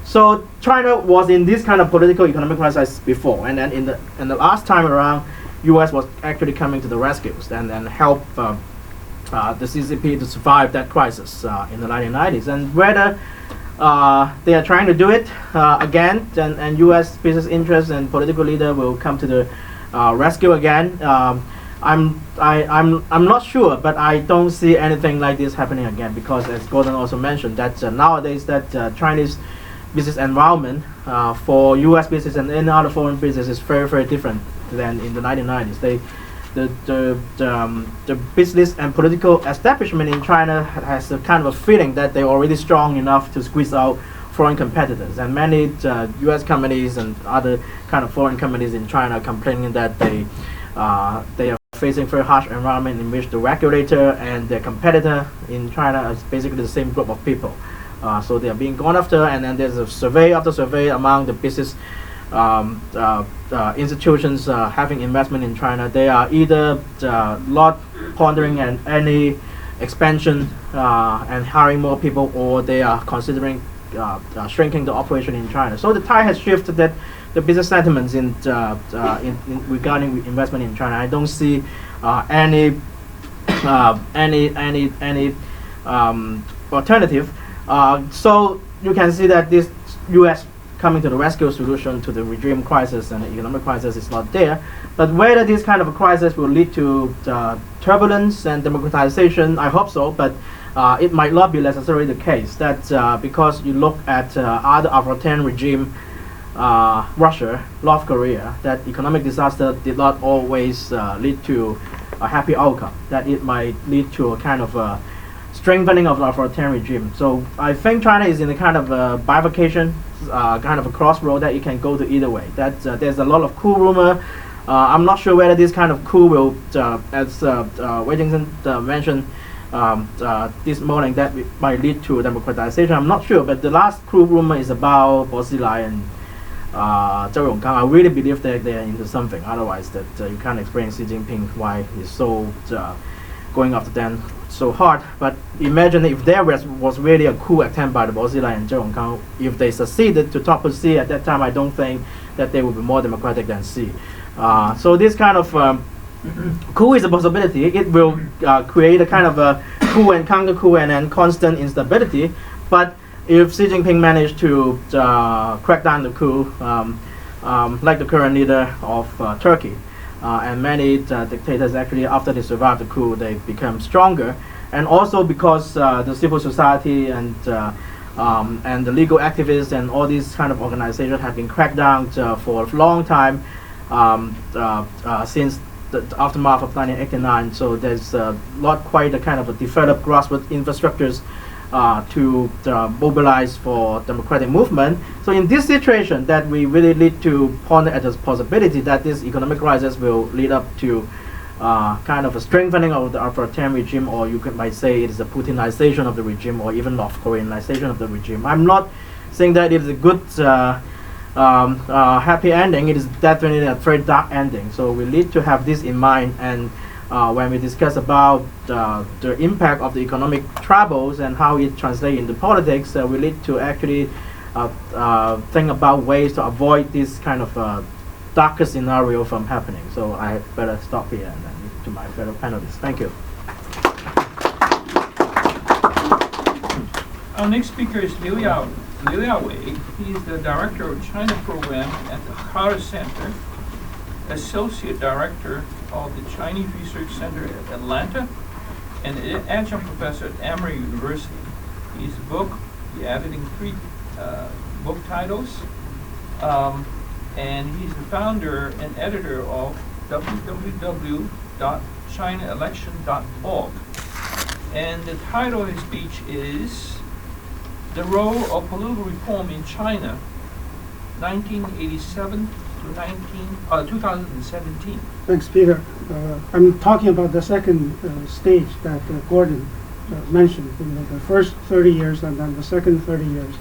So China was in this kind of political economic crisis before, and then in the last time around, U.S. was actually coming to the rescues and help the CCP to survive that crisis in the 1990s. And whether they are trying to do it again, and U.S. business interests and political leader will come to the rescue again. I'm not sure, but I don't see anything like this happening again, because as Gordon also mentioned, that nowadays that Chinese business environment for U.S. business and any other foreign business is very, very different than in the 1990s. The business and political establishment in China has a kind of a feeling that they're already strong enough to squeeze out foreign competitors, and many U.S. companies and other kind of foreign companies in China are complaining that they are facing very harsh environment in which the regulator and their competitor in China is basically the same group of people. So they are being gone after, and then there's a survey after survey among the business institutions having investment in China. They are either not pondering any expansion and hiring more people, or they are considering shrinking the operation in China. So the tide has shifted that the business sentiments in regarding investment in China. I don't see any alternative. So you can see that this U.S. coming to the rescue solution to the regime crisis and the economic crisis is not there. But whether this kind of a crisis will lead to turbulence and democratization, I hope so. But it might not be necessarily the case. That because you look at other authoritarian regime, Russia, North Korea, that economic disaster did not always lead to a happy outcome. That it might lead to a kind of a strengthening of the authoritarian regime. So I think China is in a kind of a bifurcation, kind of a crossroad that it can go to either way. That there's a lot of coup rumor. I'm not sure whether this kind of coup will, as Washington mentioned this morning, that it might lead to democratization. I'm not sure, but the last coup rumor is about Bo Xilai and Zhou Yonggang. I really believe that they're into something. Otherwise, that you can't explain Xi Jinping why he's so going after them so hard. But imagine if there was really a coup attempt by the Bo Xilai and Zhou Yonggang. If they succeeded to topple Xi at that time, I don't think that they would be more democratic than Xi. So this kind of coup is a possibility. It will create a kind of a coup and counter coup and then constant instability. But if Xi Jinping managed to crack down the coup, like the current leader of Turkey, and many dictators actually, after they survive the coup, they become stronger. And also because the civil society and the legal activists and all these kind of organizations have been cracked down for a long time since the aftermath of 1989. So there's not quite a kind of a developed grassroots infrastructures to mobilize for democratic movement. So in this situation, that we really need to ponder at the possibility that this economic crisis will lead up to kind of a strengthening of the authoritarian regime, or you might say it is a Putinization of the regime, or even North Koreanization of the regime. I'm not saying that it is a good happy ending. It is definitely a very dark ending. So we need to have this in mind, and when we discuss about the impact of the economic troubles and how it translates into politics, we need to actually think about ways to avoid this kind of darker scenario from happening. So I better stop here and then to my fellow panelists. Thank you. Our next speaker is Liu Yaowei. He is the Director of China Program at the Carter Center, Associate Director of the Chinese Research Center at Atlanta, and an adjunct professor at Emory University. He's editing 3 book titles, and he's the founder and editor of www.chinaelection.org. And the title of his speech is The Role of Political Reform in China, 1987 to 2017. Thanks, Peter. I'm talking about the second stage that Gordon mentioned. The first 30 years and then the second 30 years.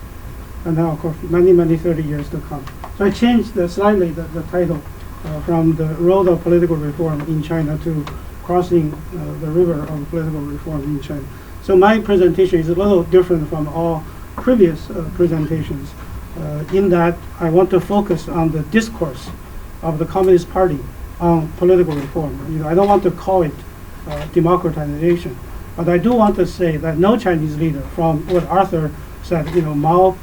And now, of course, many 30 years to come. So I changed slightly the title from the role of political reform in China to crossing the river of political reform in China. So my presentation is a little different from all previous presentations in that I want to focus on the discourse of the Communist Party on political reform. I don't want to call it democratization, but I do want to say that no Chinese leader, from what Arthur said, Mao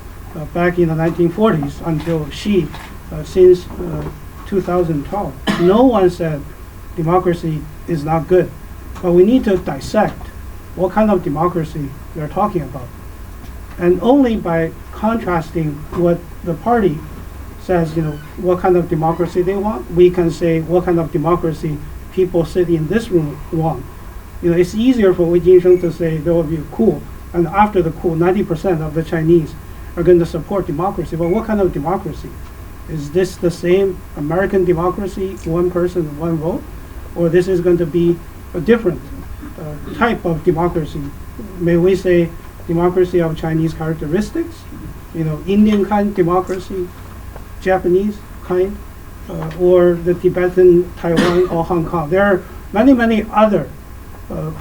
back in the 1940s until Xi since 2012, no one said democracy is not good. But we need to dissect what kind of democracy they're talking about. And only by contrasting what the party says, what kind of democracy they want, we can say what kind of democracy people sitting in this room want. It's easier for Wei Jinsheng to say there will be a coup, and after the coup, 90% of the Chinese are going to support democracy. But what kind of democracy? Is this the same American democracy, one person, one vote? Or this is going to be a different type of democracy? May we say democracy of Chinese characteristics? Indian kind democracy, Japanese kind, or the Tibetan, Taiwan, or Hong Kong. There are many, many other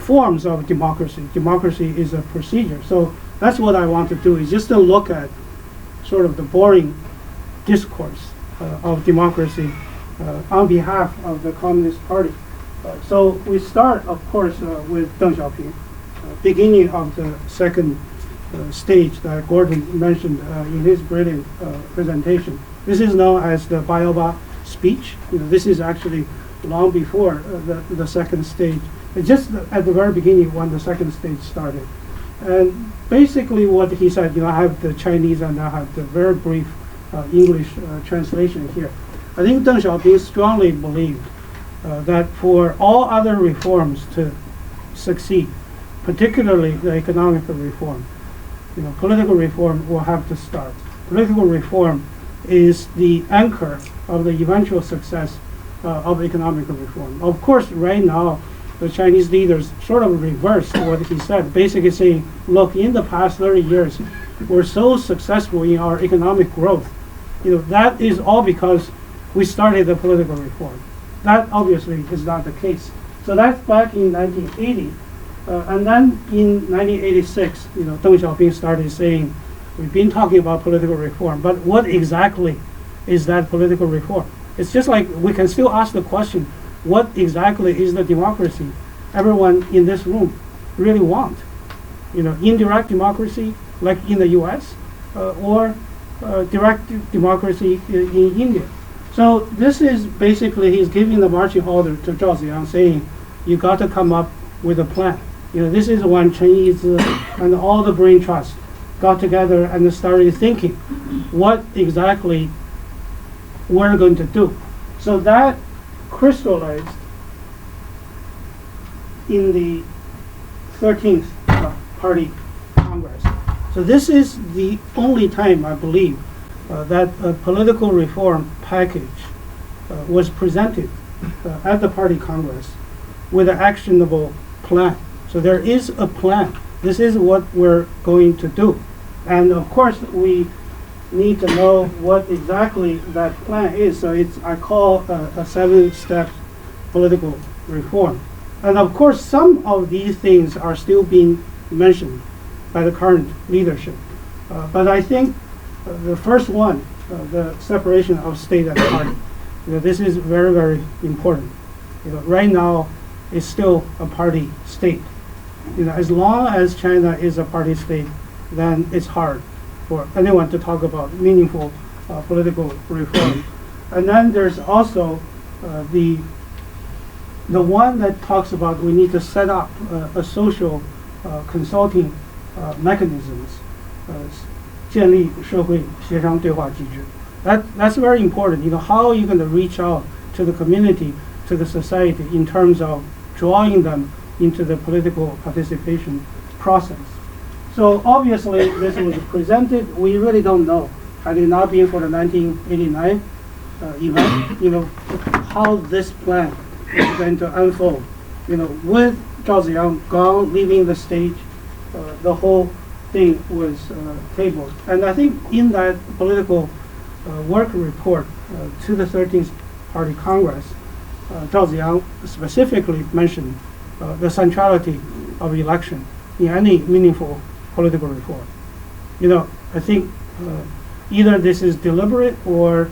forms of democracy. Democracy is a procedure. So that's what I want to do, is just to look at sort of the boring discourse of democracy on behalf of the Communist Party. So we start, of course, with Deng Xiaoping, beginning of the second stage that Gordon mentioned in his brilliant presentation. This is known as the Baoba speech. This is actually long before the second stage. It's just at the very beginning when the second stage started. And basically what he said, I have the Chinese and I have the very brief English translation here. I think Deng Xiaoping strongly believed that for all other reforms to succeed, particularly the economic reform, political reform will have to start. Political reform is the anchor of the eventual success of economic reform. Of course, right now, the Chinese leaders sort of reversed what he said, basically saying, look, in the past 30 years, we're so successful in our economic growth. That is all because we started the political reform. That obviously is not the case. So that's back in 1980. And then in 1986, Deng Xiaoping started saying, we've been talking about political reform, but what exactly is that political reform? It's just like we can still ask the question, what exactly is the democracy everyone in this room really want? Indirect democracy, like in the US, or direct democracy in India. So this is basically, he's giving the marching order to Zhao Ziyang, saying, you got to come up with a plan. This is when Chen Yizi and all the brain trust got together and started thinking what exactly we're going to do. So that crystallized in the 13th Party Congress. So this is the only time, I believe, that a political reform package was presented at the Party Congress with an actionable plan. So there is a plan. This is what we're going to do. And of course, we need to know what exactly that plan is. So I call a 7-step political reform. And of course, some of these things are still being mentioned by the current leadership. But I think the first one, the separation of state and party, this is very, very important. Right now, it's still a party state. As long as China is a party state, then it's hard for anyone to talk about meaningful political reform. And then there's also the one that talks about we need to set up a social consulting mechanisms, 建立社会协商对话机制. That's very important. How are you going to reach out to the community, to the society, in terms of drawing them into the political participation process? So obviously, this was presented. We really don't know, had it not been for the 1989 event, how this plan is going to unfold. With Zhao Ziyang gone, leaving the stage, the whole thing was tabled. And I think in that political work report to the 13th Party Congress, Zhao Ziyang specifically mentioned the centrality of election in any meaningful political reform. I think either this is deliberate or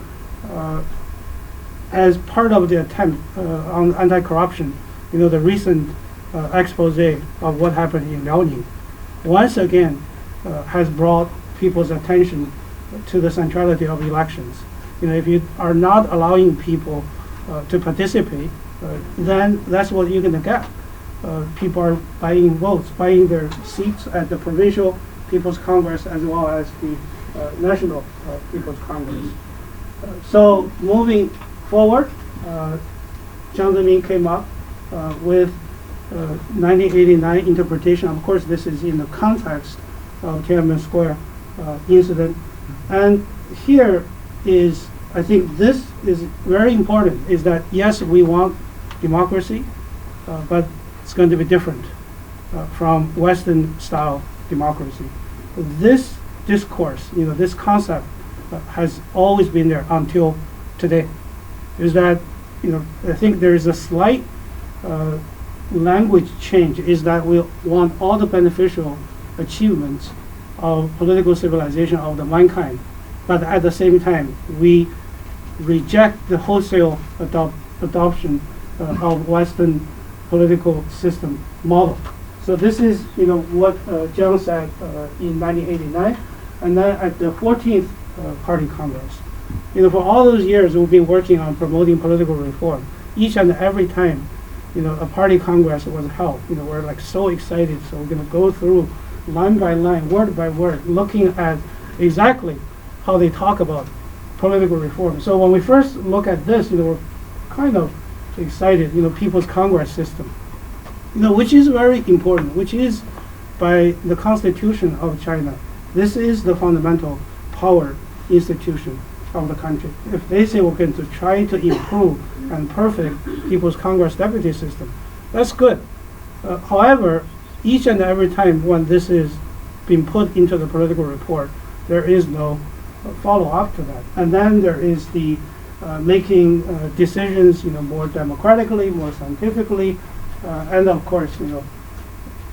as part of the attempt on anti-corruption, the recent expose of what happened in Liaoning, once again has brought people's attention to the centrality of elections. If you are not allowing people to participate then that's what you're going to get. People are buying votes, buying their seats at the provincial People's Congress as well as the National People's Congress. So moving forward, Jiang Zemin came up with 1989 interpretation. Of course, this is in the context of Tiananmen Square incident. And here is, I think this is very important, is that yes, we want democracy, but it's going to be different from Western style democracy. This discourse, this concept has always been there until today. Is that, I think there is a slight language change, is that we want all the beneficial achievements of political civilization of the mankind, but at the same time, we reject the wholesale adoption of Western political system model. So this is, what Jiang said in 1989, and then at the 14th Party Congress. For all those years, we've been working on promoting political reform. Each and every time, a party congress was held, we're like so excited. So we're going to go through line by line, word by word, looking at exactly how they talk about political reform. So when we first look at this, we're kind of excited, People's Congress system, which is very important, which is by the Constitution of China. This is the fundamental power institution of the country. If they say we're going to try to improve and perfect People's Congress deputy system, that's good. However, each and every time when this is being put into the political report, there is no follow-up to that. And then there is the making decisions, more democratically, more scientifically, and of course,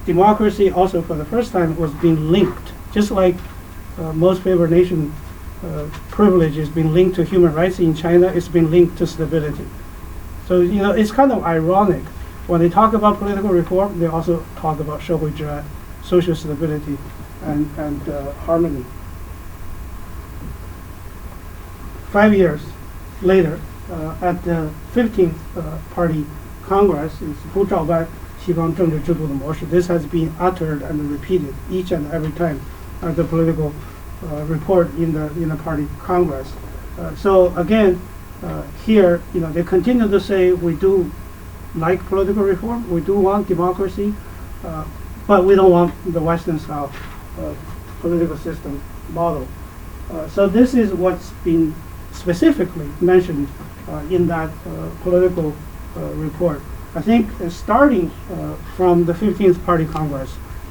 democracy also for the first time was being linked, just like most favored nation privilege is being linked to human rights in China, it's been linked to stability. So, it's kind of ironic. When they talk about political reform, they also talk about 社会治安, social stability, and harmony. 5 years later, at the 15th Party Congress, is 不照搬西方政治制度的模式. This has been uttered and repeated each and every time at the political report in the Party Congress. So again, here, they continue to say we do like political reform, we do want democracy, but we don't want the Western style political system model. So this is what's been specifically mentioned in that political report. I think starting from the 15th Party Congress,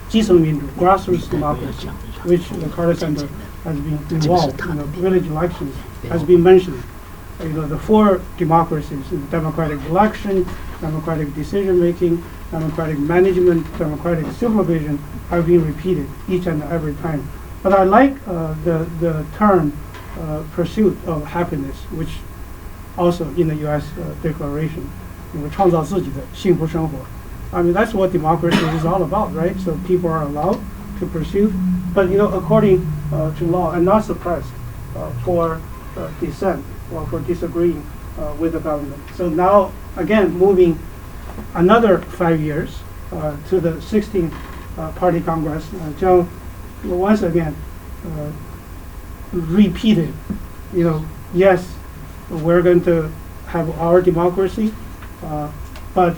基层民主, grassroots democracy, which the Carter Center has been involved, village elections has been mentioned. The four democracies, democratic election, democratic decision-making, democratic management, democratic supervision, have been repeated each and every time. But I like the term pursuit of happiness, which also in the U.S. Declaration, 创造自己的幸福生活. I mean, that's what democracy is all about, right? So people are allowed to pursue, but according to law, and not suppressed for dissent or for disagreeing with the government. So now, again, moving another 5 years to the 16th Party Congress, Jiang once again repeated, yes, we're going to have our democracy, but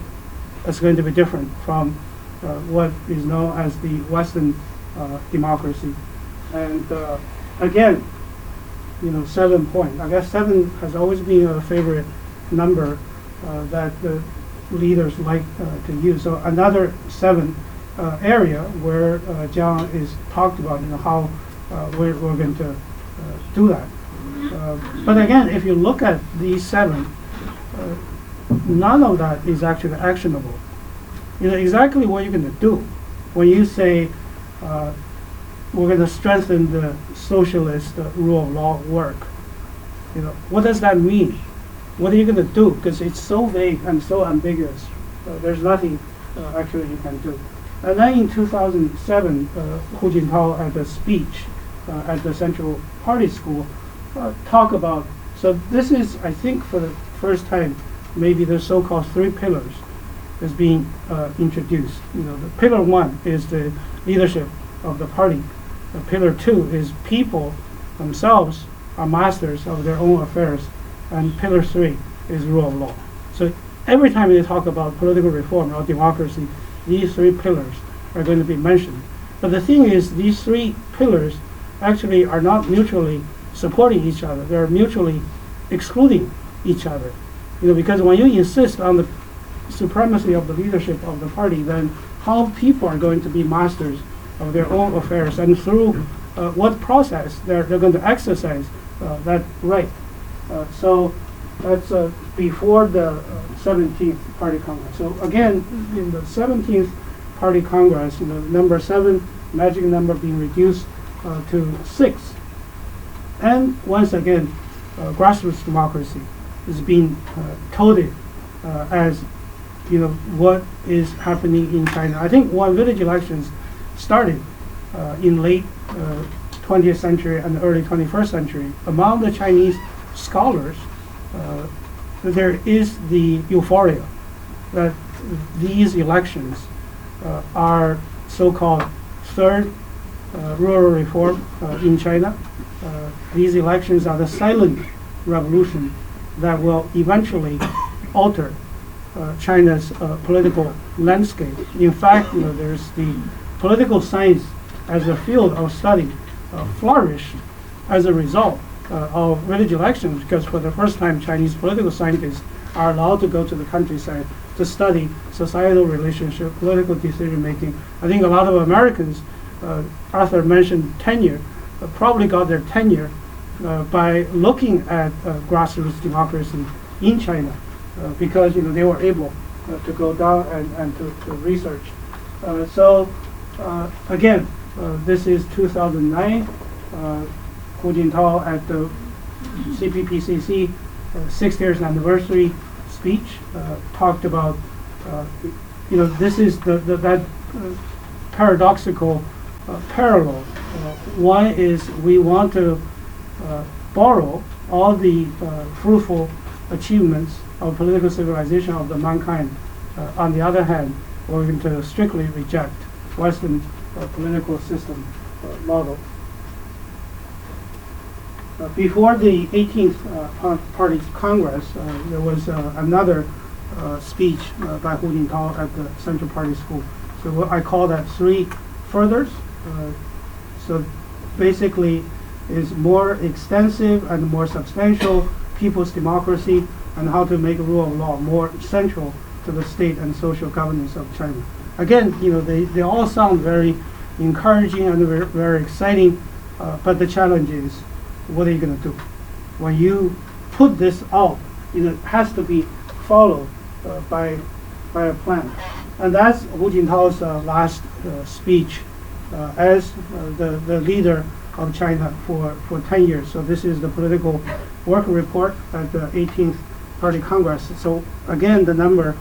it's going to be different from what is known as the Western democracy. And again, 7 points. I guess 7 has always been a favorite number that the leaders like to use. So another 7 area where Jiang is talked about, how we're going to do that. But again, if you look at these 7, none of that is actually actionable. Exactly what you're going to do when you say we're going to strengthen the socialist rule of law work. What does that mean? What are you going to do? Because it's so vague and so ambiguous. There's nothing actually you can do. And then in 2007, Hu Jintao at a speech at the Central Party School talk about, so this is, I think, for the first time maybe the so-called three pillars is being introduced. The pillar one is the leadership of the party. The pillar two is people themselves are masters of their own affairs, and pillar three is rule of law. So every time they talk about political reform or democracy, these three pillars are going to be mentioned. But the thing is, these three pillars actually are not mutually supporting each other. They're mutually excluding each other. Because when you insist on the supremacy of the leadership of the party, then how people are going to be masters of their own affairs, and through what process they're going to exercise that right. So that's before the 17th Party Congress. So again, in the 17th Party Congress, number 7, magic number being reduced to 6. And once again, grassroots democracy is being touted as what is happening in China. I think when village elections started in late 20th century and early 21st century, among the Chinese scholars, there is the euphoria that these elections are so-called third rural reform in China. These elections are the silent revolution that will eventually alter China's political landscape. In fact, there's the political science as a field of study flourished as a result of village elections, because for the first time Chinese political scientists are allowed to go to the countryside to study societal relationship, political decision making. I think a lot of Americans, Arthur mentioned tenure, probably got their tenure by looking at grassroots democracy in China, because they were able to go down and to research. Again, this is 2009. Hu Jintao at the CPPCC 6 years anniversary speech talked about, this is that paradoxical parallel. One is we want to borrow all the fruitful achievements of political civilization of the mankind. On the other hand, we're going to strictly reject Western political system model. Before the 18th Party Congress, there was another speech by Hu Jintao at the Central Party School. So what I call that 3 furthers. So basically, is more extensive and more substantial people's democracy, and how to make rule of law more central to the state and social governance of China. Again, they all sound very encouraging and very exciting, but the challenge is, what are you going to do? When you put this out, it has to be followed by a plan. And that's Hu Jintao's last speech as the leader of China for 10 years. So this is the political work report at the 18th Party Congress. So again, the number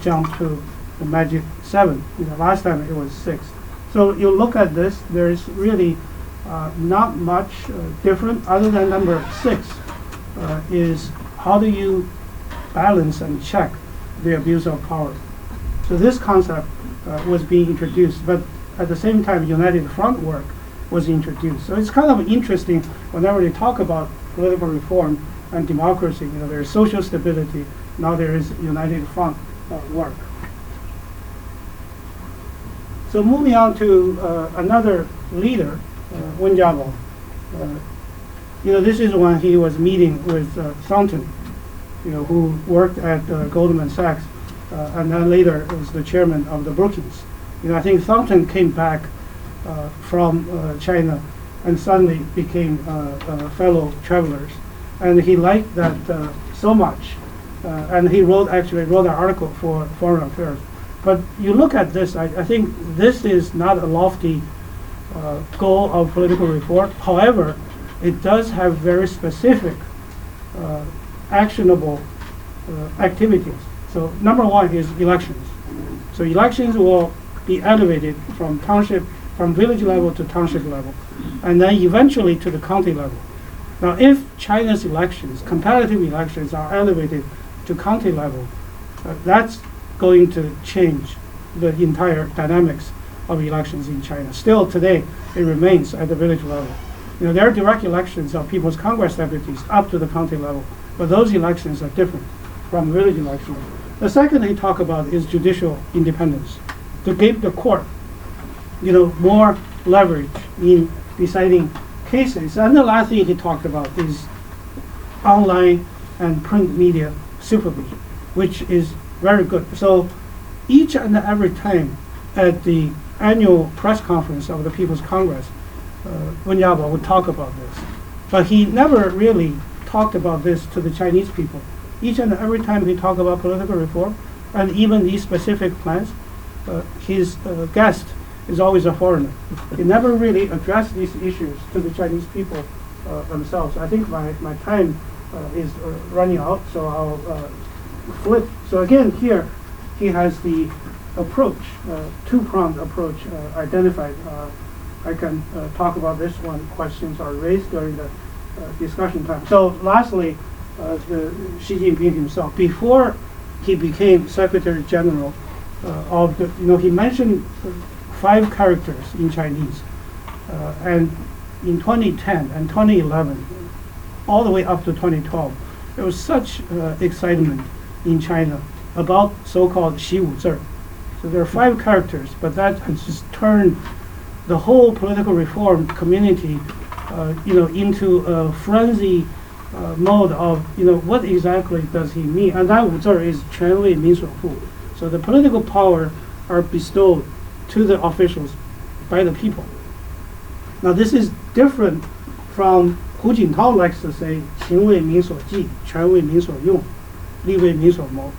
jumped to the magic 7. Last time it was 6. So you look at this, there is really not much different, other than number 6 is how do you balance and check the abuse of power. So this concept was being introduced, but at the same time united front work was introduced. So it's kind of interesting whenever they talk about political reform and democracy, there is social stability, now there is united front work. So moving on to another leader, Wen Jiabao. This is when he was meeting with Thornton, who worked at Goldman Sachs, and then later was the chairman of the Brookings. I think Thornton came back from China and suddenly became fellow travelers, and he liked that so much, and he actually wrote an article for Foreign Affairs. But you look at this, I think this is not a lofty goal of political reform. However, it does have very specific actionable activities. So number 1 is elections. So elections will be elevated from village level to township level, and then eventually to the county level. Now, if China's elections, competitive elections, are elevated to county level, that's going to change the entire dynamics of elections in China. Still today, it remains at the village level. You know, there are direct elections of People's Congress deputies up to the county level, but those elections are different from village elections. The second he talked about is judicial independence, to give the court, you know, more leverage in deciding cases. And the last thing he talked about is online and print media supervision, which is very good. So each and every time at the annual press conference of the People's Congress, Wen Jiabao would talk about this. But he never really talked about this to the Chinese people. Each and every time he talked about political reform, and even these specific plans, his guest is always a foreigner. He never really addressed these issues to the Chinese people themselves. I think my time is running out, so I'll flip. So again, here he has the approach, two-pronged approach identified. I can talk about this when questions are raised during the discussion time. So lastly, Xi Jinping himself, before he became Secretary General of the, you know, he mentioned 5 characters in Chinese, and in 2010 and 2011, all the way up to 2012, there was such excitement in China about so-called Xi Wu Zi. So there are 5 characters, but that has just turned the whole political reform community, you know, into a frenzy mode of, you know, what exactly does he mean? And that Wu Zi is 权为民所赋. So the political power are bestowed to the officials by the people. Now this is different from Hu Jintao likes to say 情为民所寄,权为民所用,利为民所谋.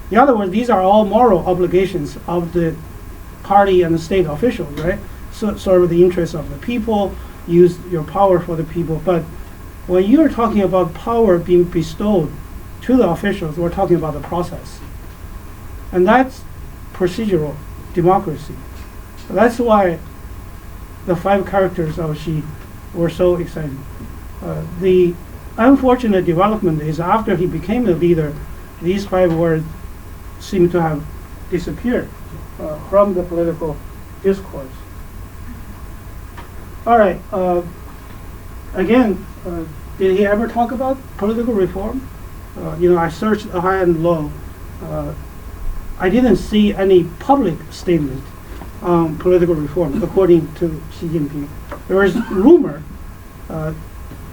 In other words, these are all moral obligations of the party and the state officials, right? So, serve the interests of the people, use your power for the people. But when you're talking about power being bestowed to the officials, we're talking about the process. And that's procedural democracy. That's why the 5 characters of Xi were so exciting. The unfortunate development is after he became the leader, these 5 words seem to have disappeared from the political discourse. All right. Again, did he ever talk about political reform? You know, I searched high and low. I didn't see any public statement on political reform, according to Xi Jinping. There was rumor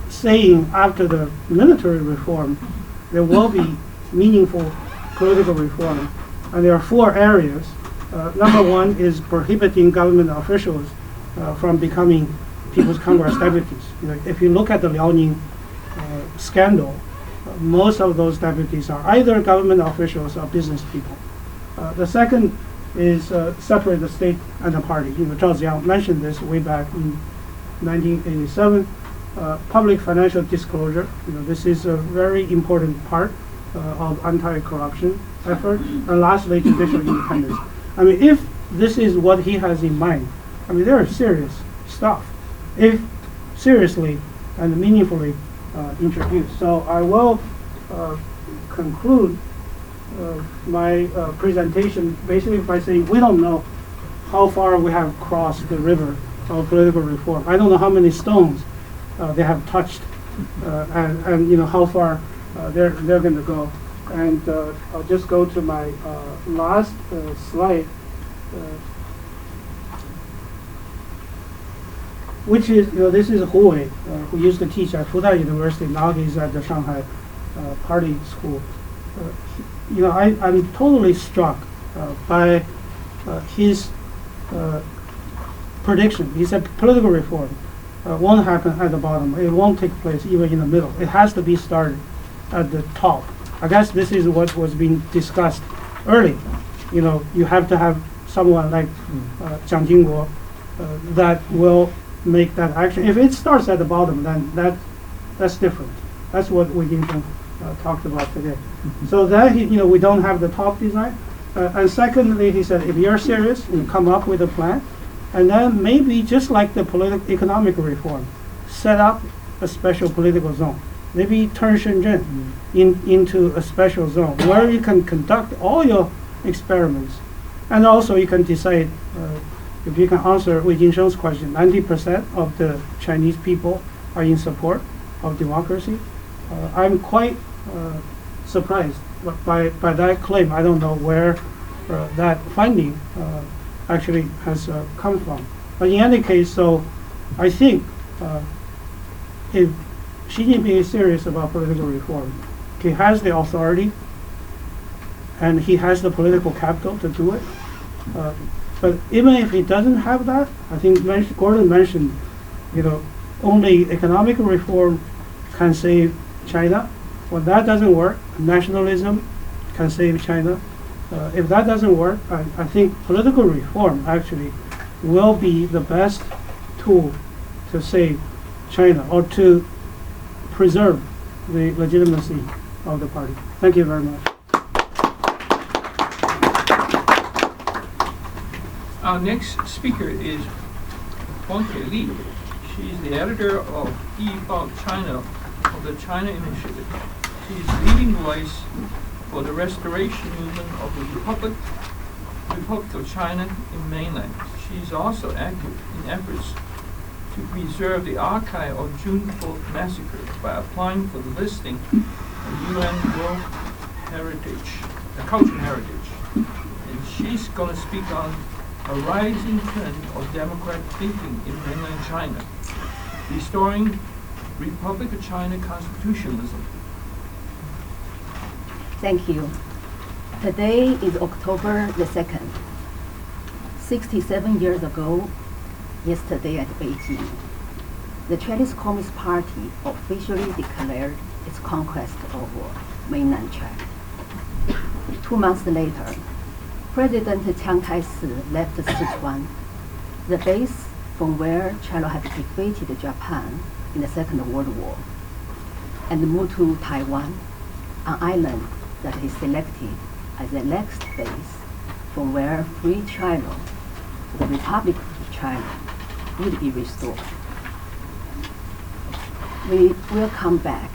saying after the military reform, there will be meaningful political reform. And there are 4 areas. Number 1 is prohibiting government officials from becoming People's Congress deputies. You know, if you look at the Liaoning scandal, most of those deputies are either government officials or business people. The second is separate the state and the party. You know, Zhao Ziyang mentioned this way back in 1987. Public financial disclosure. You know, this is a very important part of anti-corruption effort. And lastly, judicial independence. I mean, if this is what he has in mind, I mean, there is serious stuff, if seriously and meaningfully introduced. So I will conclude my presentation basically by saying we don't know how far we have crossed the river of political reform. I don't know how many stones they have touched, and you know how far they're going to go. And I'll just go to my last slide, which is, you know, this is Hu Wei, who used to teach at Fudan University. Now he's at the Shanghai Party School. You know, I'm totally struck by his prediction. He said political reform won't happen at the bottom. It won't take place even in the middle. It has to be started at the top. I guess this is what was being discussed early. You know, you have to have someone like Jiang Jingguo that will make that action. If it starts at the bottom, then that's different. That's what we talked about today. So then, you know, we don't have the top design. And secondly, he said, if you're serious, you come up with a plan, and then maybe just like the economic reform, set up a special political zone. maybe turn Shenzhen into a special zone where you can conduct all your experiments. And also you can decide, if you can answer Wei Jingsheng's question, 90% of the Chinese people are in support of democracy. I'm quite surprised by that claim. I don't know where that finding actually has come from. But in any case, so I think if Xi Jinping is serious about political reform, he has the authority and he has the political capital to do it. But even if he doesn't have that, I think Gordon mentioned, only economic reform can save China. When that doesn't work, nationalism can save China. If that doesn't work, I think political reform actually will be the best tool to save China or to preserve the legitimacy of the party. Thank you very much. Our next speaker is Huangke Li. She is the editor of Yibao China of the China Initiative. She is the leading voice for the restoration movement of the Republic of China in mainland. She is also active in efforts to preserve the archive of June 4th massacre by applying for the listing of UN World Cultural Heritage. And she's going to speak on a rising trend of democratic thinking in mainland China, restoring Republic of China constitutionalism. Thank you. Today is October the 2nd. 67 years ago, yesterday at Beijing, the Chinese Communist Party officially declared its conquest over mainland China. 2 months later, President Chiang Kai-shek left Sichuan, the base from where China had defeated Japan in the Second World War, and moved to Taiwan, an island that he selected as the next base from where free China, the Republic of China, would be restored. We will come back,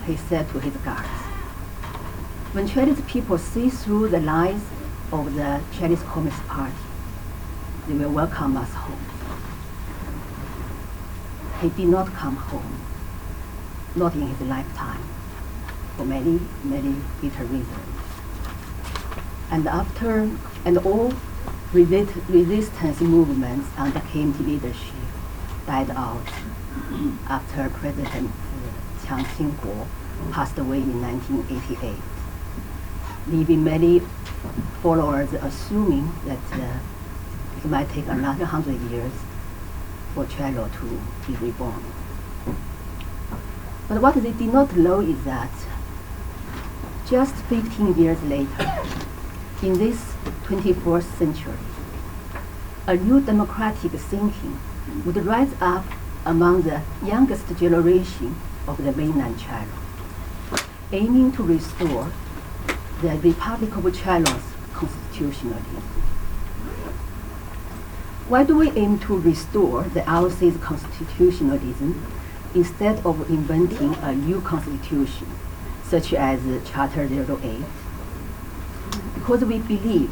he said to his guards. When Chinese people see through the lies of the Chinese Communist Party, they will welcome us home. He did not come home, not in his lifetime, for many, many bitter reasons. And all resistance movements under Kim's leadership died out after President Chiang Ching-kuo passed away in 1988, leaving many followers assuming that it might take another 100 years for China to be reborn. But what they did not know is that just 15 years later, in this 21st century, a new democratic thinking would rise up among the youngest generation of the mainland China, aiming to restore the Republic of China's constitutionalism. Why do we aim to restore the ROC's constitutionalism instead of inventing a new constitution, such as Charter 08? Because we believe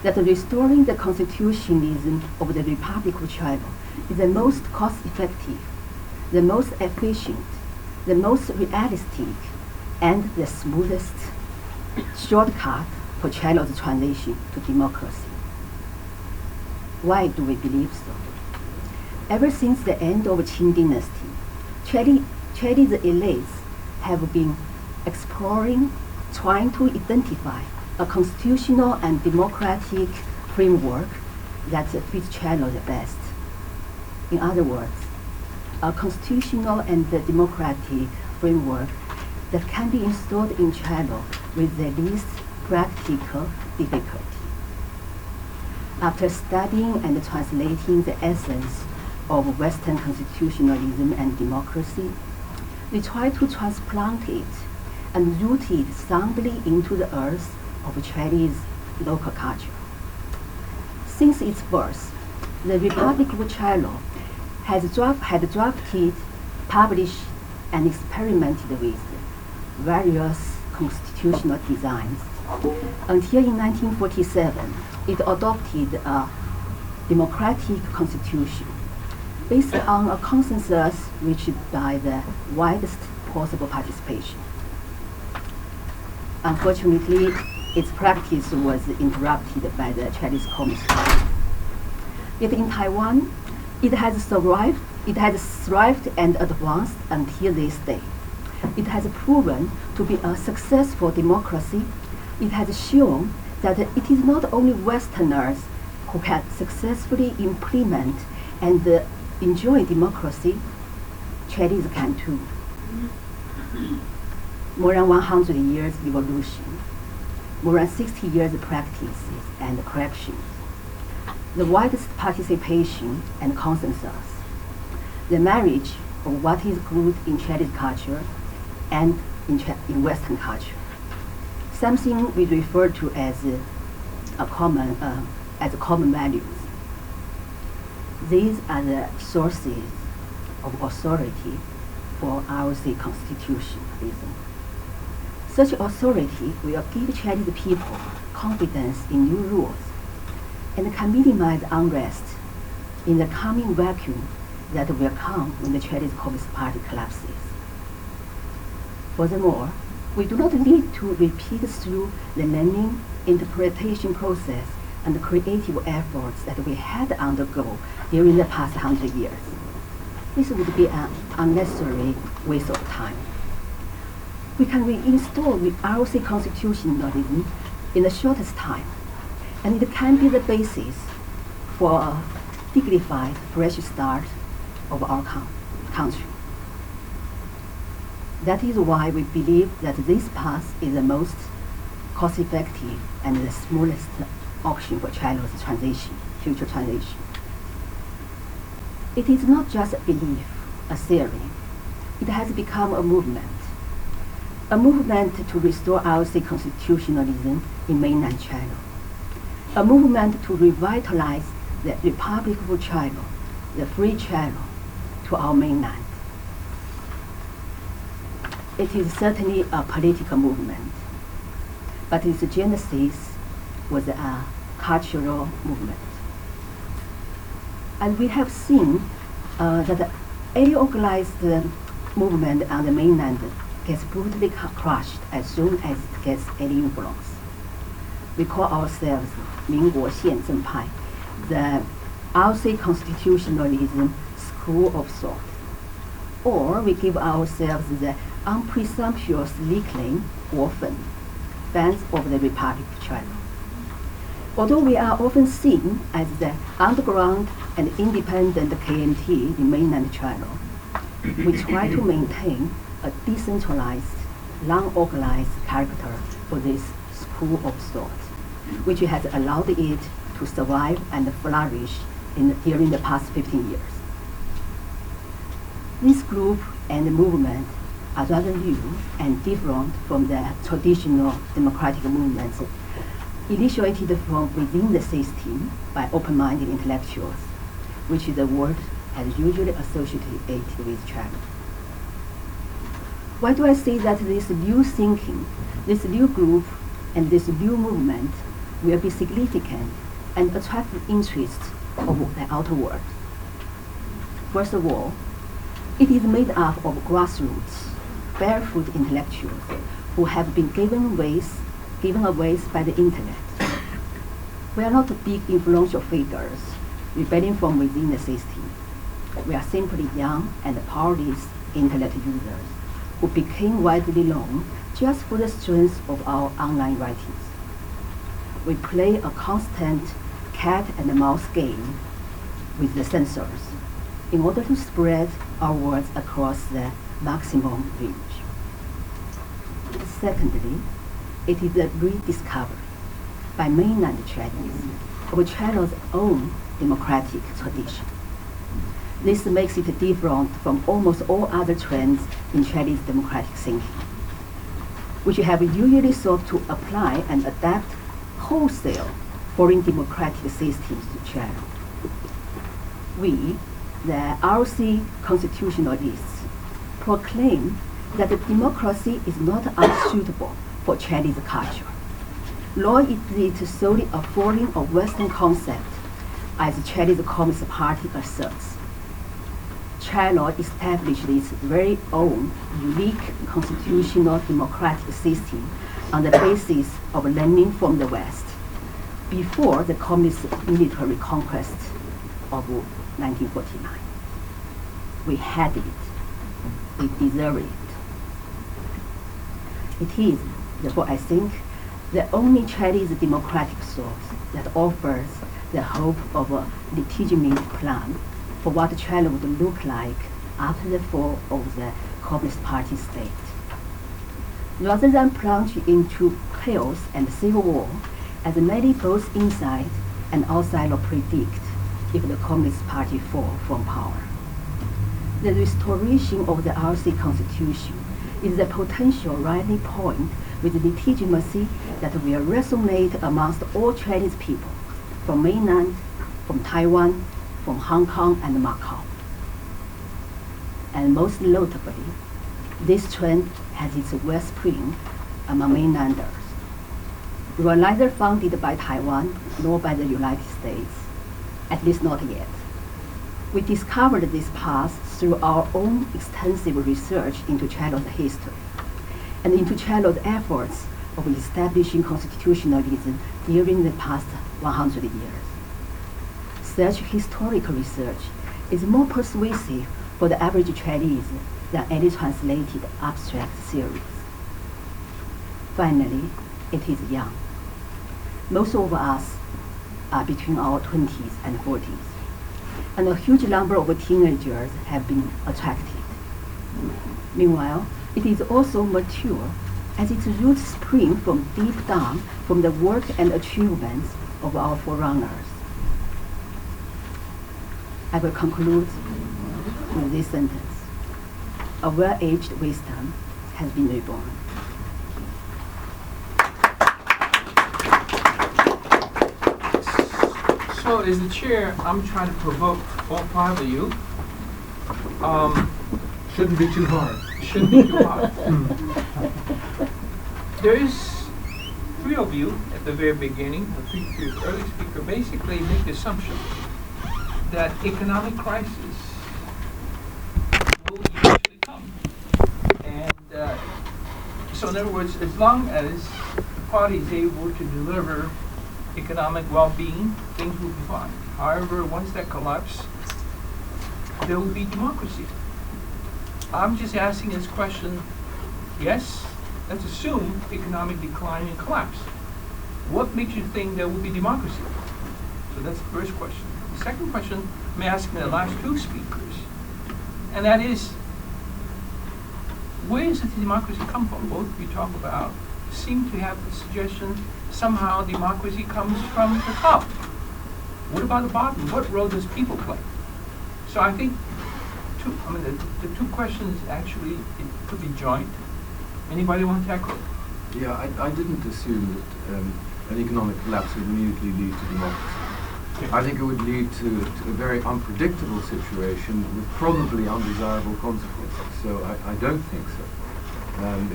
that restoring the constitutionalism of the Republic of China is the most cost-effective, the most efficient, the most realistic, and the smoothest shortcut for China's transition to democracy. Why do we believe so? Ever since the end of Qing dynasty, Chinese elites have been exploring, trying to identify a constitutional and democratic framework that fits China the best. In other words, a constitutional and democratic framework that can be installed in China with the least practical difficulty. After studying and translating the essence of Western constitutionalism and democracy, we try to transplant it and root it soundly into the earth of Chinese local culture. Since its birth, the Republic of China had drafted, published, and experimented with various constitutional designs. Until in 1947, it adopted a democratic constitution based on a consensus reached by the widest possible participation. Unfortunately, its practice was interrupted by the Chinese Communist Party. Yet in Taiwan, it has thrived and advanced until this day. It has proven to be a successful democracy. It has shown that it is not only Westerners who can successfully implement and enjoy democracy, Chinese can too. More than 100 years evolution, more than 60 years practices and corrections, the widest participation and consensus, the marriage of what is good in Chinese culture and in Western culture, something we refer to as common values. These are the sources of authority for ROC constitutionalism. Such authority will give Chinese people confidence in new rules and can minimize unrest in the coming vacuum that will come when the Chinese Communist Party collapses. Furthermore, we do not need to repeat through the learning, interpretation process and the creative efforts that we had to undergo during the past 100 years. This would be an unnecessary waste of time. We can reinstall the ROC constitutionalism in the shortest time, and it can be the basis for a dignified, fresh start of our country. That is why we believe that this path is the most cost-effective and the smoothest option for China's future transition. It is not just a belief, a theory. It has become a movement to restore ROC constitutionalism in mainland China, a movement to revitalize the Republic of China, the free China, to our mainland. It is certainly a political movement, but its genesis was a cultural movement. And we have seen that any organized movement on the mainland gets brutally crushed as soon as it gets any influence. We call ourselves 民国宪政派, the ROC constitutionalism school of thought. Or we give ourselves the unpresumptuous nickname 国粉, fans of the Republic of China. Although we are often seen as the underground and independent KMT in mainland China, we try to maintain a decentralized, non-organized character for this school of thought, which has allowed it to survive and flourish during the past 15 years. This group and movement are rather new and different from the traditional democratic movements initiated from within the system by open-minded intellectuals, which the world has usually associated with China. Why do I say that this new thinking, this new group, and this new movement will be significant and attract the interest of the outer world? First of all, it is made up of grassroots, barefoot intellectuals who have been given a voice by the internet. We are not big influential figures rebelling from within the system. We are simply young and powerless internet users who became widely known just for the strength of our online writings. We play a constant cat and mouse game with the censors in order to spread our words across the maximum reach. Secondly, it is a rediscovery by mainland Chinese of China's own democratic tradition. This makes it different from almost all other trends in Chinese democratic thinking, which have usually sought to apply and adapt wholesale foreign democratic systems to China. We, the ROC constitutionalists, proclaimed that democracy is not unsuitable for Chinese culture, nor is it solely a foreign or Western concept, as the Chinese Communist Party asserts. China established its very own unique constitutional democratic system on the basis of learning from the West before the communist military conquest of 1949. We had it. We deserve it. It is, therefore, I think, the only Chinese democratic source that offers the hope of a legitimate plan for what China would look like after the fall of the Communist Party state. Rather than plunge into chaos and civil war, as many both inside and outside predict if the Communist Party fall from power. The restoration of the RC Constitution is the potential rallying point with legitimacy that will resonate amongst all Chinese people, from mainland, from Taiwan, from Hong Kong and Macau. And most notably, this trend has its wellspring among mainlanders, who are neither founded by Taiwan nor by the United States, at least not yet. We discovered this path through our own extensive research into China's history and into China's efforts of establishing constitutionalism during the past 100 years. Such historical research is more persuasive for the average Chinese than any translated abstract theories. Finally, it is young. Most of us are between our 20s and 40s, and a huge number of teenagers have been attracted. Meanwhile, it is also mature, as its roots spring from deep down from the work and achievements of our forerunners. I will conclude with this sentence. A well-aged wisdom has been reborn. So as the chair, I'm trying to provoke all five of you. Shouldn't be too hard. Shouldn't be too hard. There is three of you at the very beginning, the three early speaker, basically make the assumption that economic crisis will eventually come. And so in other words, as long as the party is able to deliver economic well-being, things will be fine. However, once that collapses, there will be democracy. I'm just asking this question, yes, let's assume economic decline and collapse. What makes you think there will be democracy? So that's the first question. The second question I'm asking the last two speakers, and that is, where does the democracy come from? Both of you talk about, seem to have the suggestion somehow democracy comes from the top. What about the bottom? What role does people play? So I think the two questions actually it could be joint. Anybody want to tackle it? Yeah, I didn't assume that an economic collapse would immediately lead to democracy. I think it would lead to a very unpredictable situation with probably undesirable consequences. So I don't think so.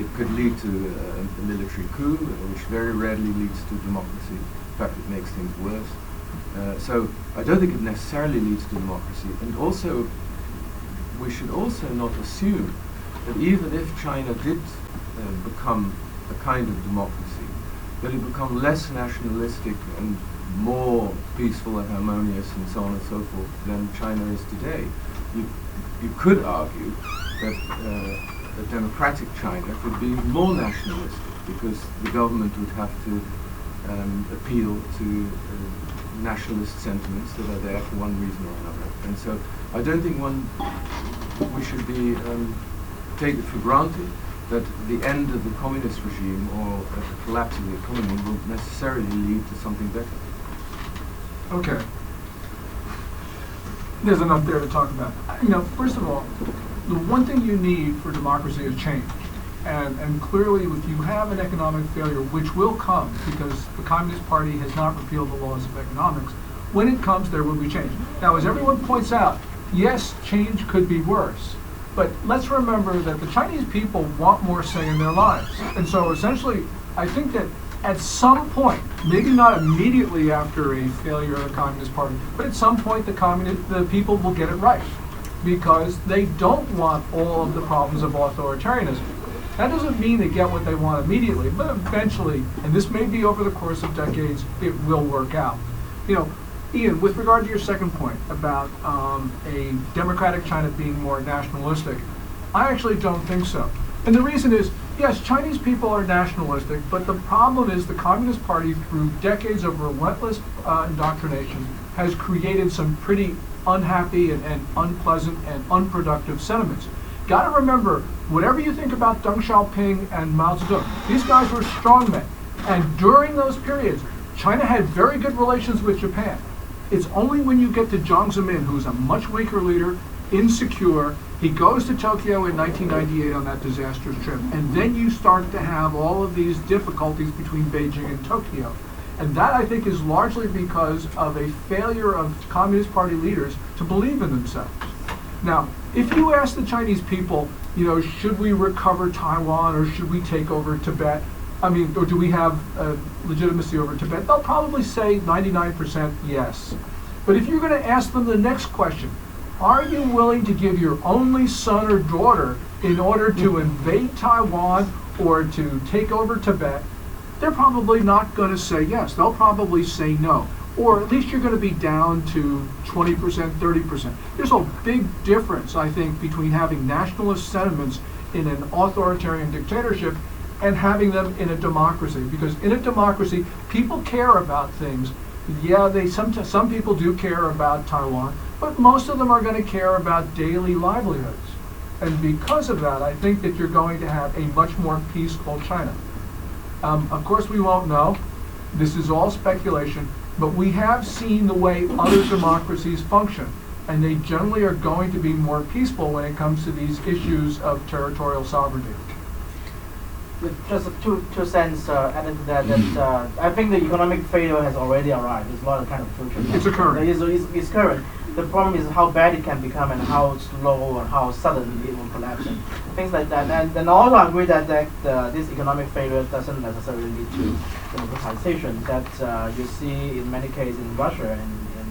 It could lead to a military coup, which very rarely leads to democracy. In fact, it makes things worse. So I don't think it necessarily leads to democracy. And also, we should also not assume that even if China did become a kind of democracy, that it become less nationalistic and more peaceful and harmonious and so on and so forth than China is today. You could argue that a democratic China could be more nationalistic because the government would have to appeal to nationalist sentiments that are there for one reason or another. And so I don't think we should be take it for granted that the end of the communist regime or the collapse of the economy will necessarily lead to something better. Okay. There's enough there to talk about. First of all, the one thing you need for democracy is change. And clearly, if you have an economic failure, which will come because the Communist Party has not repealed the laws of economics, when it comes, there will be change. Now, as everyone points out, yes, change could be worse. But let's remember that the Chinese people want more say in their lives. And so essentially, I think that at some point, maybe not immediately after a failure of the Communist Party, but at some point the people will get it right, because they don't want all of the problems of authoritarianism. That doesn't mean they get what they want immediately, but eventually, and this may be over the course of decades, it will work out. You know, Ian, with regard to your second point about a democratic China being more nationalistic, I actually don't think so. And the reason is, yes, Chinese people are nationalistic, but the problem is the Communist Party, through decades of relentless indoctrination, has created some pretty unhappy and unpleasant and unproductive sentiments. Got to remember, whatever you think about Deng Xiaoping and Mao Zedong, these guys were strongmen. And during those periods, China had very good relations with Japan. It's only when you get to Jiang Zemin, who's a much weaker leader, insecure, he goes to Tokyo in 1998 on that disastrous trip, and then you start to have all of these difficulties between Beijing and Tokyo. And that, I think, is largely because of a failure of Communist Party leaders to believe in themselves. Now, if you ask the Chinese people, you know, should we recover Taiwan or should we take over Tibet? I mean, or do we have legitimacy over Tibet? They'll probably say 99% yes. But if you're going to ask them the next question, are you willing to give your only son or daughter in order to invade Taiwan or to take over Tibet? They're probably not going to say yes. They'll probably say no. Or at least you're going to be down to 20%, 30%. There's a big difference, I think, between having nationalist sentiments in an authoritarian dictatorship and having them in a democracy. Because in a democracy, people care about things. Yeah, some people do care about Taiwan, but most of them are going to care about daily livelihoods. And because of that, I think that you're going to have a much more peaceful China. Of course, we won't know. This is all speculation, but we have seen the way other democracies function, and they generally are going to be more peaceful when it comes to these issues of territorial sovereignty. With just two cents added to that, I think the economic failure has already arrived. It's not a kind of future. It's occurring. It's current. The problem is how bad it can become and how slow and how sudden it will collapse and things like that. And also I agree that this economic failure doesn't necessarily lead to democratization. That you see in many cases in Russia and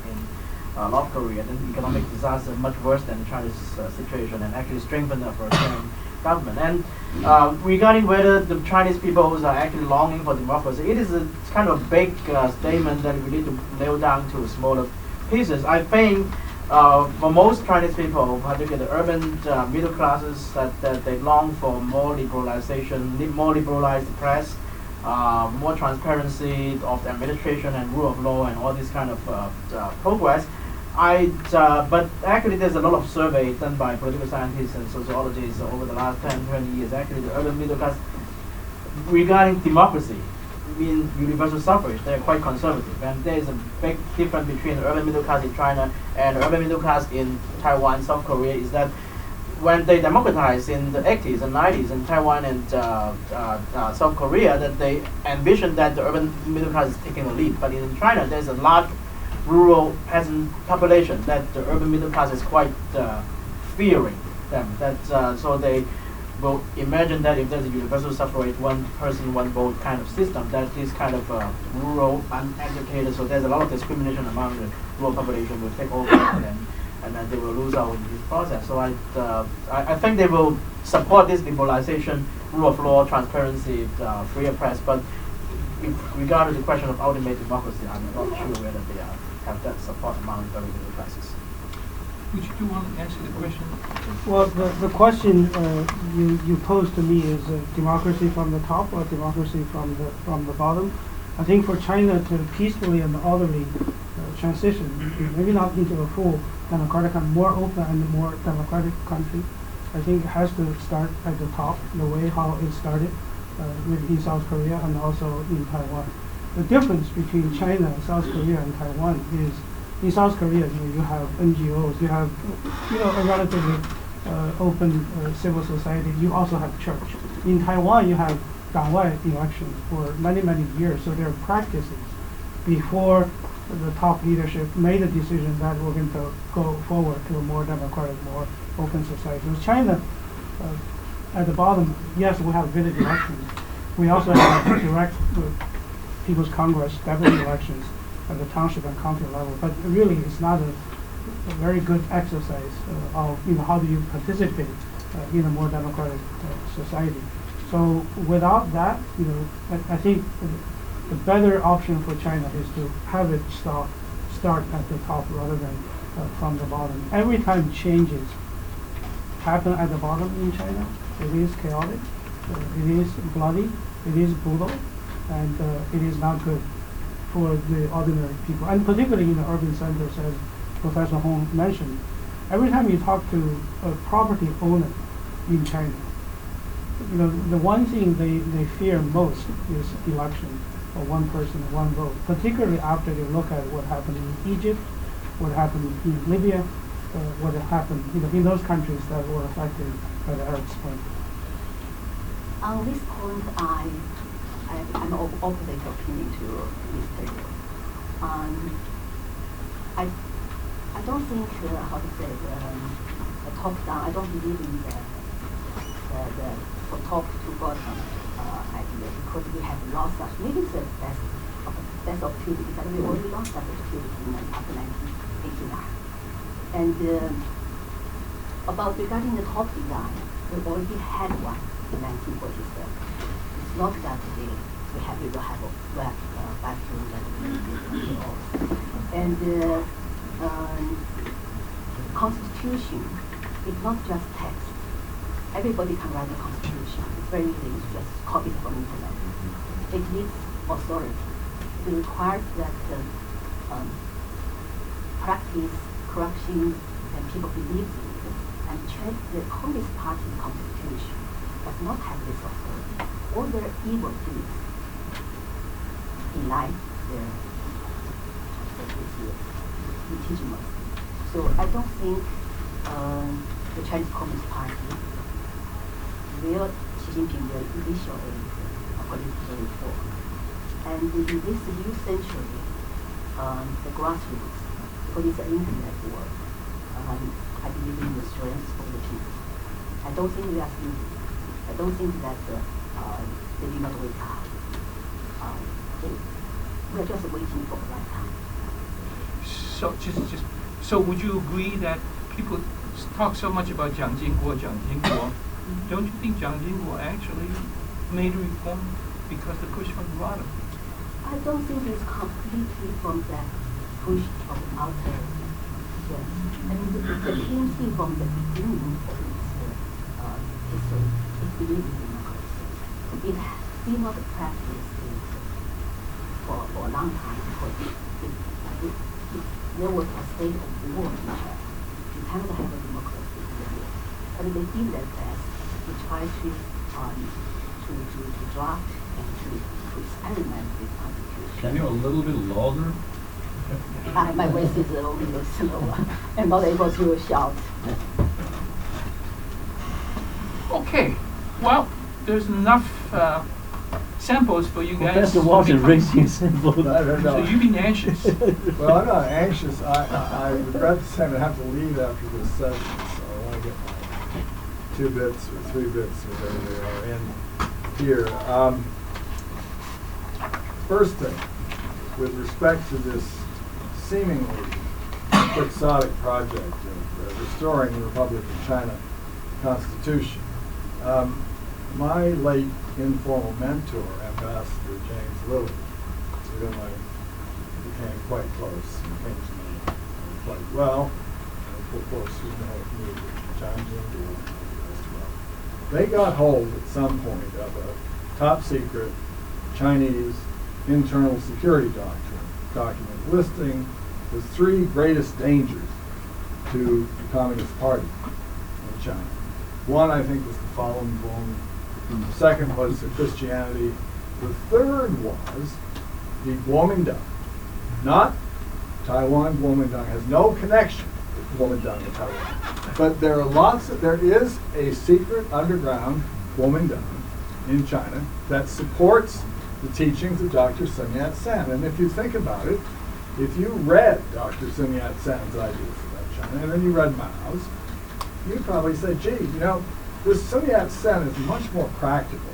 in North Korea, the economic disaster is much worse than China's situation and actually strengthened the authoritarian government. And regarding whether the Chinese people are actually longing for democracy, it is a kind of a big statement that we need to nail down to smaller pieces. I think for most Chinese people, particularly the urban middle classes, that they long for more liberalization, more liberalized press, more transparency of the administration and rule of law and all this kind of progress. But actually there's a lot of surveys done by political scientists and sociologists over the last 10, 20 years, actually the urban middle class regarding democracy, in universal suffrage, they're quite conservative. And there is a big difference between the urban middle class in China and the urban middle class in Taiwan, South Korea, is that when they democratized in the 80s and 90s in Taiwan and South Korea, that they envisioned that the urban middle class is taking the lead. But in China, there's a large rural peasant population that the urban middle class is quite fearing them. So they will imagine that if there's a universal suffrage, one person, one vote kind of system, that this kind of rural, uneducated, so there's a lot of discrimination among the rural population will take over and then they will lose out in this process. So I think they will support this liberalization, rule of law, transparency, freer press, but regarding the question of ultimate democracy, I'm not sure whether they have that support among the middle classes. Would you want to answer the question? Well, the question you posed to me is democracy from the top or democracy from the bottom. I think for China to peacefully and orderly transition, maybe not into a full democratic and more open and more democratic country, I think it has to start at the top, the way how it started in South Korea and also in Taiwan. The difference between China, South Korea, and Taiwan is in South Korea, you have NGOs, you have a relatively open civil society. You also have church. In Taiwan, you have 党外 elections for many years. So there are practices before the top leadership made a decision that we're going to go forward to a more democratic, more open society. With China, at the bottom, yes, we have village elections. We also have direct People's Congress deputy elections at the township and county level. But really, it's not a very good exercise of how do you participate in a more democratic society. So without that, I think the better option for China is to have it start at the top rather than from the bottom. Every time changes happen at the bottom in China, it is chaotic, it is bloody, it is brutal, and it is not good for the ordinary people, and particularly in the urban centers, as Professor Hong mentioned. Every time you talk to a property owner in China, the one thing they fear most is election, or one person, one vote, particularly after they look at what happened in Egypt, what happened in Libya, what happened in those countries that were affected by the Arab Spring. On this point, I'm of opposite opinion to Mr. Liu. I don't think, how to say, the top-down, I don't believe in the top to bottom idea, because we have lost that. Maybe it's the best opportunity, but we already lost that opportunity after 1989. And regarding the top design, we already had one in 1947. It's not that we will have back to and Constitution is not just text. Everybody can write a constitution. It's very easy. It's just copy it from internet. It needs authority. It requires that practice corruption and people believe in it. And the Communist Party constitution does not have this authority. All their evil deeds in life, their legitimacy. So I don't think the Chinese Communist Party Xi Jinping will initiate political reform. And in this new century, the grassroots, because it's an internet world, I believe in the strength of the people. I don't think we are sleeping. I don't think that they did not wake up. We are just waiting for the right time. So would you agree that people talk so much about Jiang Jingguo? Don't you think Jiang Jingguo actually made a reform because the push from the bottom? I don't think it's completely from that push from outer. Yes. I mean, the PMC from the beginning of its history, it believed in democracy. It did not practice it for a long time because there was a state of war in China. You cannot have a democracy in the war. But they did their best to try to draft and to experiment with constitution. Can you a little bit louder? My voice is a little bit slower. I'm not able to shout. Okay, well, there's enough samples for you guys. Professor Walsh is raising samples. I don't So know. you've been anxious. Well, I'm not anxious. I regret to say I have to leave after this session, so I want to get my 2 bits or 3 bits or whatever they are in here. First thing, with respect to this seemingly quixotic project of restoring the Republic of China Constitution, my late informal mentor, Ambassador James Lilly, with whom I became quite close and came to me quite well, and of course, you know, John Jingguo as well. They got hold at some point of a top secret Chinese internal security document listing the 3 greatest dangers to the Communist Party in China. One, I think, was the Falun Gong. The second was the Christianity. The third was the Kuomintang. Not Taiwan. Kuomintang has no connection with Kuomintang in Taiwan. But there is a secret underground Kuomintang in China that supports the teachings of Dr. Sun Yat-sen. And if you think about it, if you read Dr. Sun Yat-sen's ideas about China, and then you read Mao's, you'd probably say, gee, you know, this Sun Yat-sen is much more practical.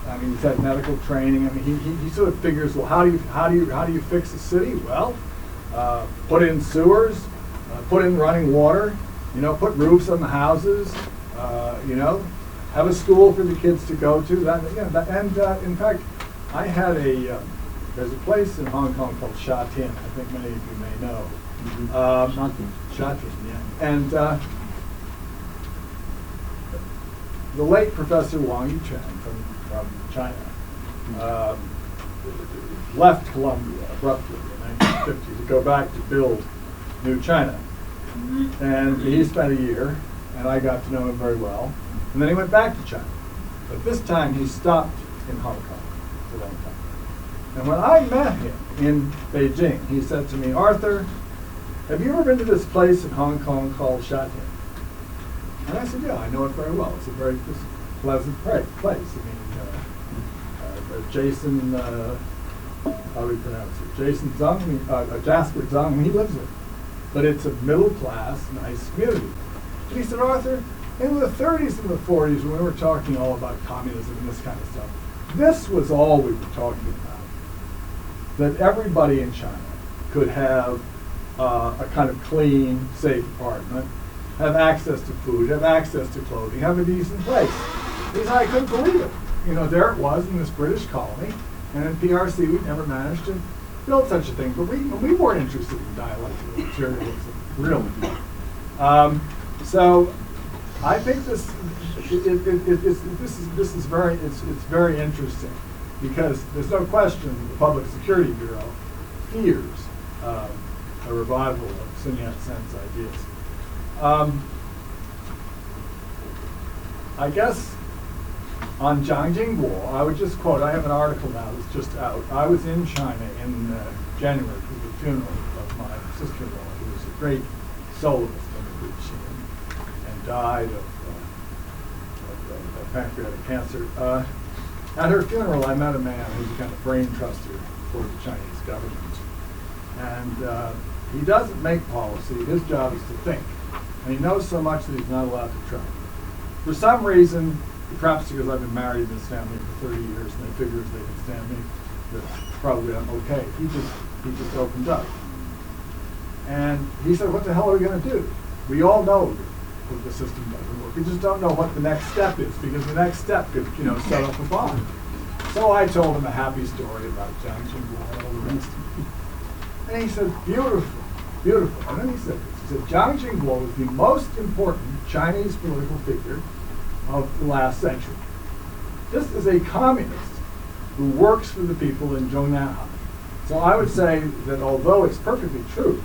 I mean, he's had medical training. I mean, he sort of figures, well, how do you fix a city? Well, put in sewers, put in running water, you know, put roofs on the houses, you know, have a school for the kids to go to. In fact, I had there's a place in Hong Kong called Sha Tin. I think many of you may know. Sha Tin, yeah. And the late Professor Wang Yucheng from China left Columbia abruptly in 1950 to go back to build New China. And he spent a year, and I got to know him very well. And then he went back to China. But this time he stopped in Hong Kong for a long time. And when I met him in Beijing, he said to me, Arthur, have you ever been to this place in Hong Kong called Sha Tin? And I said, yeah, I know it very well. It's a very pleasant place. I mean, Jason, how do we pronounce it? Jason Zhang, Jasper Zhang, he lives there. But it's a middle-class, nice community. And he said, Arthur, in the 30s and the 40s, when we were talking all about communism and this kind of stuff, this was all we were talking about. That everybody in China could have a kind of clean, safe apartment, have access to food, have access to clothing, have a decent place. He said, I couldn't believe it. You know, there it was in this British colony, and in PRC we never managed to build such a thing. But we weren't interested in dialectical materialism, really. So I think this is very interesting, because there's no question the Public Security Bureau fears a revival of Sun Yat-sen's ideas. I guess on Zhang Jingguo, I would just quote, I have an article now that's just out. I was in China in January for the funeral of my sister-in-law, who was a great soloist in the group scene and died of pancreatic cancer. At her funeral, I met a man who's a kind of brain truster for the Chinese government. And he doesn't make policy. His job is to think. And he knows so much that he's not allowed to try. For some reason, perhaps because I've been married in this family for 30 years and they figure if they can stand me, that probably I'm okay. He just opened up. And he said, what the hell are we going to do? We all know that the system doesn't work. We just don't know what the next step is, because the next step could, you know, set up a bomb. So I told him a happy story about Zhang Jingguo and all the rest. And he said, beautiful, beautiful. And then he said this. He said, Zhang Jingguo is the most important Chinese political figure of the last century. This is a communist who works for the people in Zhongnan. So I would say that although it's perfectly true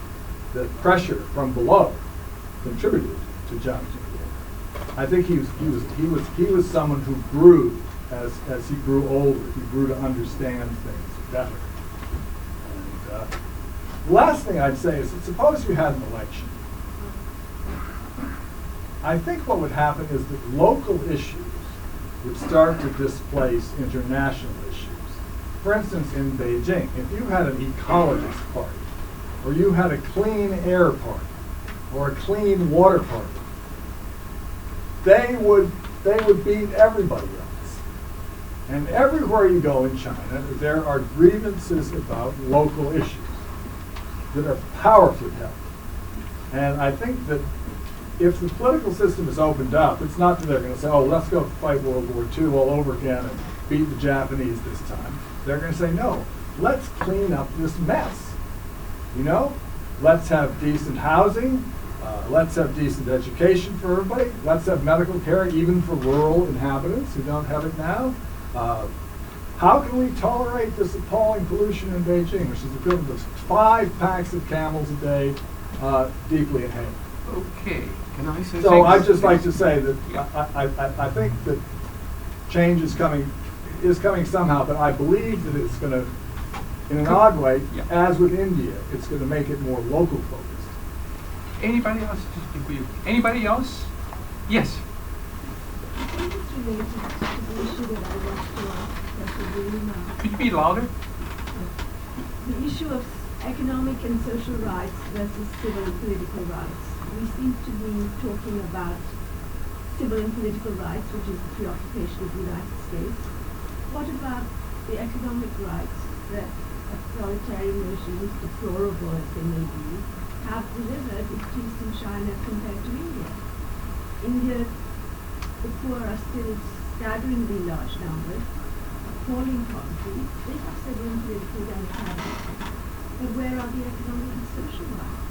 that pressure from below contributed to Zhang Jingguo, I think he was someone who grew as he grew older. He grew to understand things better. And the last thing I'd say is that suppose you had an election. I think what would happen is that local issues would start to displace international issues. For instance, in Beijing, if you had an ecologist party, or you had a clean air party, or a clean water party, they would beat everybody else. And everywhere you go in China, there are grievances about local issues that are powerfully held. And I think that if the political system is opened up, it's not that they're going to say, oh, let's go fight World War II all over again and beat the Japanese this time. They're going to say, no, let's clean up this mess. You know, let's have decent housing. Let's have decent education for everybody. Let's have medical care even for rural inhabitants who don't have it now. How can we tolerate this appalling pollution in Beijing, which is equivalent to 5 packs of camels a day, deeply inhaled? Okay, can I say so I'd just like to say that I think that change is coming somehow, but I believe that it's going to, in an odd way, as with India, it's going to make it more local focused. Anybody else? Anybody else? Yes. Could you be louder? The issue of economic and social rights versus civil and political rights. We seem to be talking about civil and political rights, which is the preoccupation of the United States. What about the economic rights that authoritarian regimes, deplorable as they may be, have delivered, at least in China compared to India? India, the poor are still staggeringly large numbers, appalling poverty. They have civil and political democracy. But where are the economic and social rights?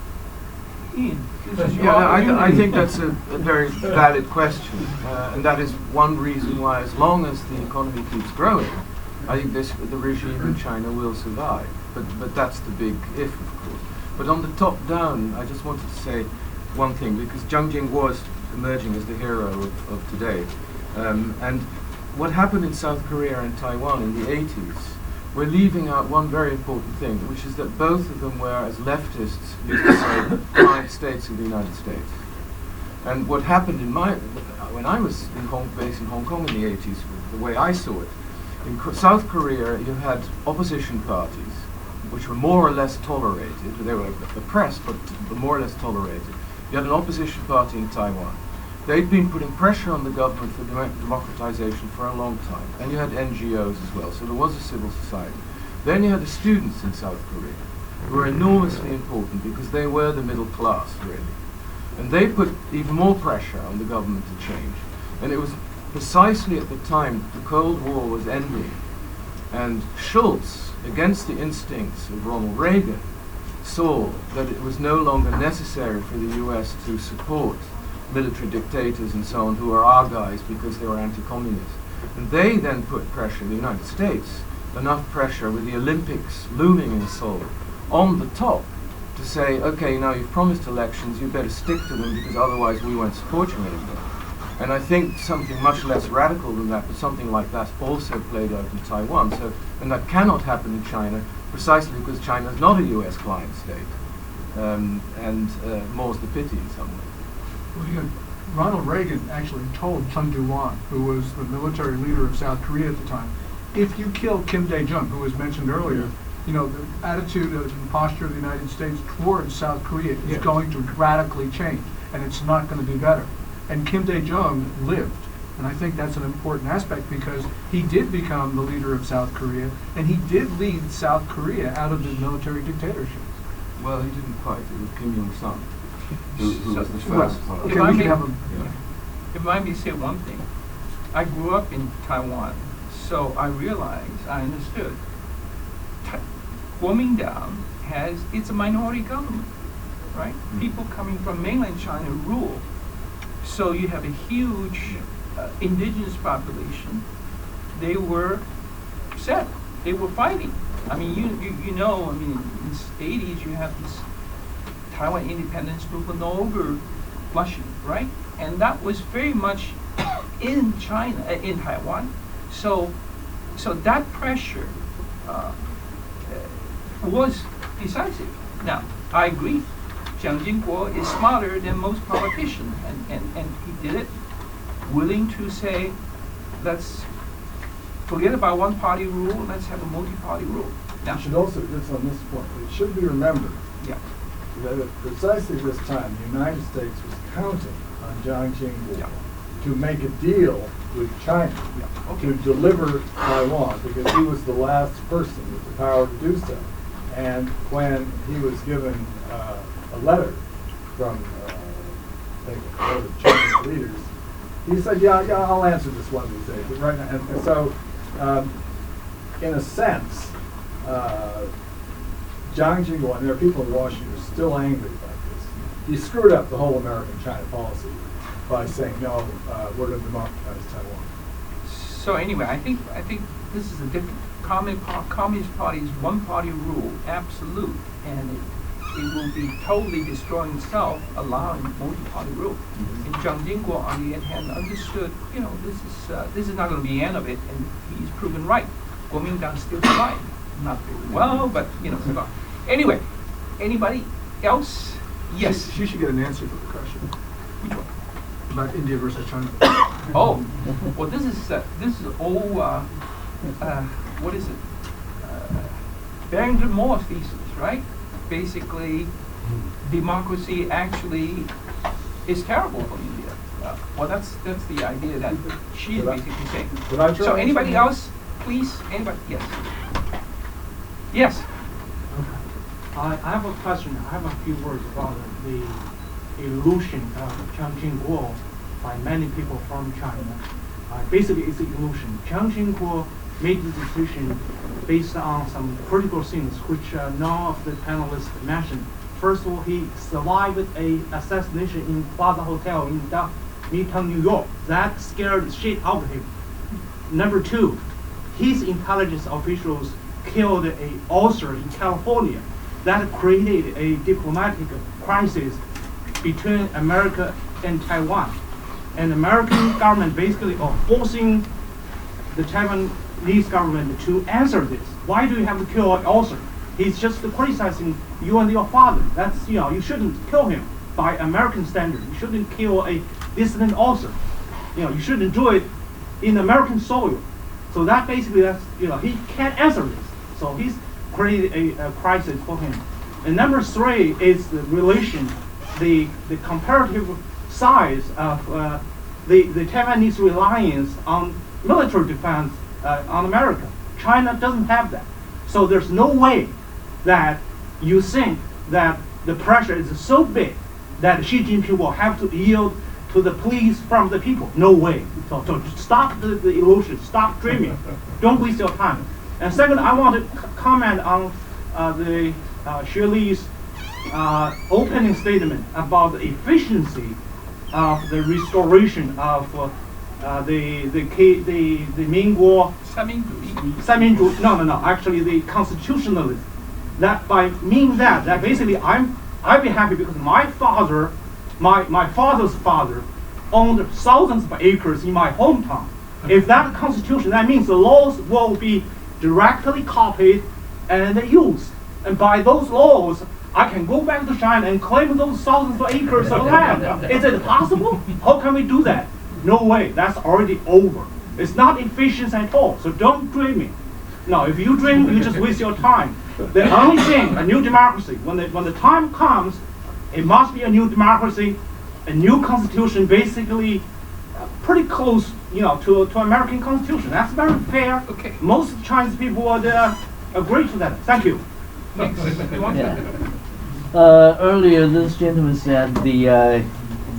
Ian, I think that's a very valid question, and that is one reason why, as long as the economy keeps growing, I think the regime in China will survive. But that's the big if, of course. But on the top down, I just wanted to say one thing, because Jiang Jingguo is emerging as the hero of today. And what happened in South Korea and Taiwan in the 80s, we're leaving out one very important thing, which is that both of them were, as leftists used to say, client states of the United States. And what happened when I was based in Hong Kong in the 80s, the way I saw it, in South Korea you had opposition parties, which were more or less tolerated. They were oppressed, but more or less tolerated. You had an opposition party in Taiwan. They'd been putting pressure on the government for democratization for a long time. And you had NGOs as well, so there was a civil society. Then you had the students in South Korea, who were enormously important because they were the middle class, really. And they put even more pressure on the government to change. And it was precisely at the time that the Cold War was ending, and Schultz, against the instincts of Ronald Reagan, saw that it was no longer necessary for the US to support military dictators and so on who are our guys because they were anti-communist. And they then put pressure, the United States, enough pressure with the Olympics looming in Seoul, on the top to say, okay, now you've promised elections, you better stick to them because otherwise we won't support you anymore. And I think something much less radical than that, but something like that also played out in Taiwan. So, and that cannot happen in China precisely because China is not a US client state. And more's the pity in some ways. Well, you know, Ronald Reagan actually told Chun Doo-hwan, who was the military leader of South Korea at the time, if you kill Kim Dae-jung, who was mentioned earlier, you know, the attitude and posture of the United States towards South Korea is going to radically change, and it's not going to be better. And Kim Dae-jung lived, and I think that's an important aspect because he did become the leader of South Korea, and he did lead South Korea out of the military dictatorship. Well, he didn't quite. It was Kim Jong-un. Who was the Well, first one. okay, we can have him. If I may say one thing, I grew up in Taiwan, so I realized, I understood, Kuomintang it's a minority government, right? People coming from mainland China rule. So you have a huge indigenous population. They were upset. They were fighting. I mean, you know, I mean, in the 80s you have this Taiwan independence movement all over Flushing, right? And that was very much in China, in Taiwan. So that pressure was decisive. Now, I agree, Jiang Jingguo is smarter than most politicians, and he did it, willing to say, let's forget about one-party rule, let's have a multi-party rule. Now, You should also, just on this point, it should be remembered yeah. that at precisely this time, the United States was counting on Jiang Jingguo to make a deal with China to deliver Taiwan because he was the last person with the power to do so. And when he was given a letter from I think one of the Chinese leaders, he said, yeah, I'll answer this one of these days. But right now, and so, in a sense, Jiang Jingguo, and there are people in Washington who are still angry about this, he screwed up the whole American-China policy by saying, no, we're going to democratize Taiwan. So anyway, I think this is a different. Communist Party is one-party rule, absolute, and it will be totally destroying itself, allowing multi-party rule. And Jiang Jingguo, on the other hand, understood, you know, this is not going to be the end of it, and he's proven right. Kuomintang still alive, not very well, but you know. So anyway, anybody else? Yes. She should get an answer to the question. Which one? About India versus China. Oh, well, this is all. What is it? Barrington Moore's thesis, right? basically democracy actually is terrible for India. Well, that's the idea that she is basically saying. So anybody else, please? Anybody? Yes. Yes. I have a question. I have a few words about the illusion of Chiang Ching-kuo by many people from China. Basically, it's an illusion. Chiang Ching-kuo made the decision based on some critical things which none of the panelists mentioned. First of all, he survived an assassination in Plaza Hotel in Midtown, New York. That scared the shit out of him. Number two, his intelligence officials killed an author in California. That created a diplomatic crisis between America and Taiwan. And the American government basically are forcing the Taiwanese government to answer this. Why do you have to kill an author? He's just criticizing you and your father. That's, you shouldn't kill him by American standard. You shouldn't kill a dissident author. You shouldn't do it in American soil. So that basically, he can't answer this. So he's created a crisis for him. And number three is the relation, the comparative size of the Taiwanese reliance on military defense on America. China doesn't have that. So there's no way that you think that the pressure is so big that Xi Jinping will have to yield to the pleas from the people. No way. So stop the illusion. Stop dreaming. Don't waste your time. And second, I want to comment on the Shirley's opening statement about the efficiency of the restoration of the Mingguo. No. Actually, the constitutionalism. That by meaning that basically I'd be happy because my father, my father's father, owned thousands of acres in my hometown. If that constitution, that means the laws will be directly copied and used. And by those laws, I can go back to China and claim those thousands of acres of land. Is it possible? How can we do that? No way. That's already over. It's not efficient at all. So don't dream it. No, if you dream, you just waste your time. The only thing, a new democracy, when the time comes, it must be a new democracy, a new constitution, basically pretty close, to American constitution. That's very fair. Okay. Most Chinese people would agree to that. Thank you. Earlier, this gentleman said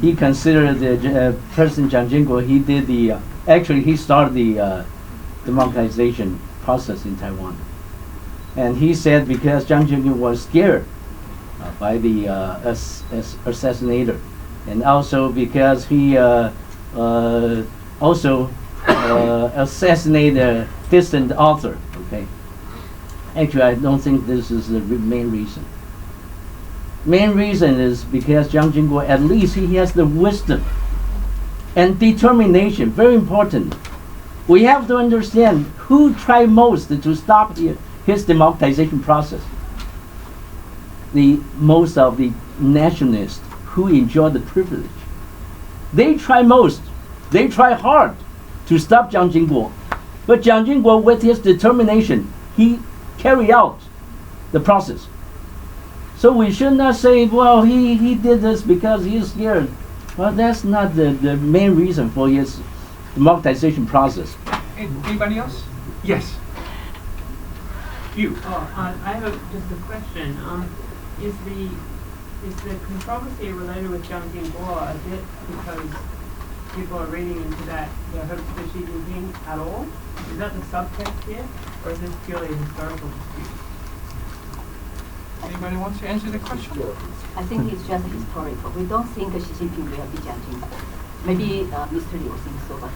he considered the President Jiang Jingguo. He did he started the democratization process in Taiwan, and he said because Jiang Jingguo was scared by the assassinator, and also because he assassinated a distant author. Okay. Actually, I don't think this is the main reason. Main reason is because Jiang Jingguo, at least he has the wisdom and determination. Very important. We have to understand who tried most to stop his democratization process. Most of the nationalists who enjoy the privilege. They try most. They try hard to stop Jiang Jingguo. But Jiang Jingguo, with his determination, he carry out the process. So we should not say, well, he did this because he is scared. Well, that's not the main reason for his democratization process. Anybody else? Yes. You. I have just a question. Is the controversy related with Jiang Jingguo a bit because people are reading into that the hopes for Xi Jinping at all? Is that the subtext here, or is this purely a historical dispute? Anybody wants to answer the question? I think it's just historical. We don't think Xi Jinping will be Jiang Jingguo. Maybe Mr. Liu thinks so, but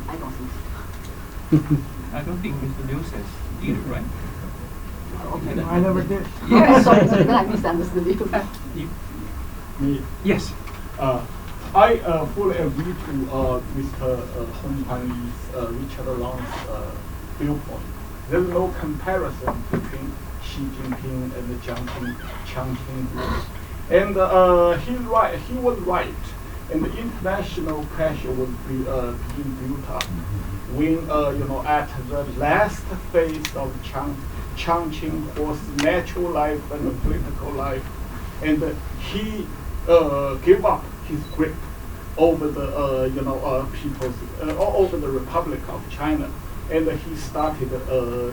I don't think so. I don't think Mr. Liu says either, right? Okay. I never did. Yes. Sorry, then I misunderstood you. Me. Yes. I fully agree to Mr. Hong Pan's Richard Long's viewpoint. There's no comparison between Xi Jinping and Chiang Ching-kuo. And he's right. He was right. And the international pressure was being built up when at the last phase of Chiang Ching-kuo's natural life and political life, and he gave up his grip over the people's over the Republic of China, and he started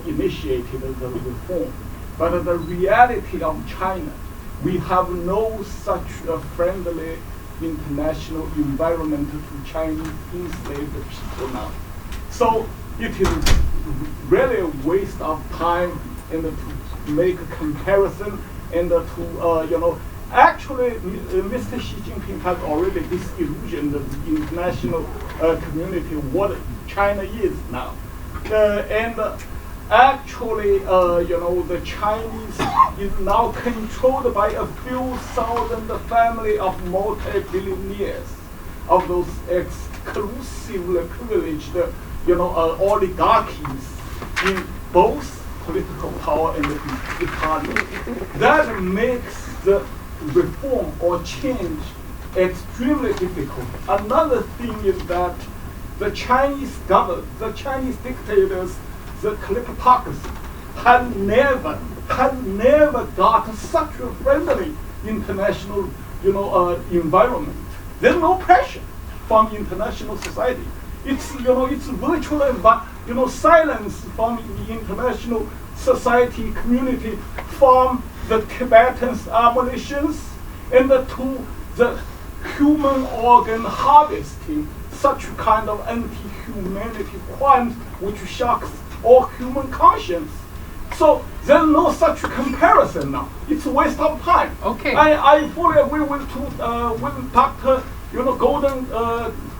initiated the reform. But the reality of China, we have no such a friendly international environment to Chinese enslaved people now. So it is really a waste of time and to make a comparison and to actually Mr. Xi Jinping has already disillusioned the international community what China is now. And actually, the Chinese is now controlled by a few thousand family of multi-billionaires, of those exclusively privileged, oligarchies in both political power and the economy. That makes the reform or change extremely difficult. Another thing is that the Chinese government, the Chinese dictators, the kleptocracy had never got such a friendly international, environment. There's no pressure from international society. It's virtual, but silence from the international society community, from the Tibetans' abolitions and to the human organ harvesting, such kind of anti-humanity crimes which shocks all human conscience. So there's no such comparison now. It's a waste of time. Okay. I fully agree with Dr.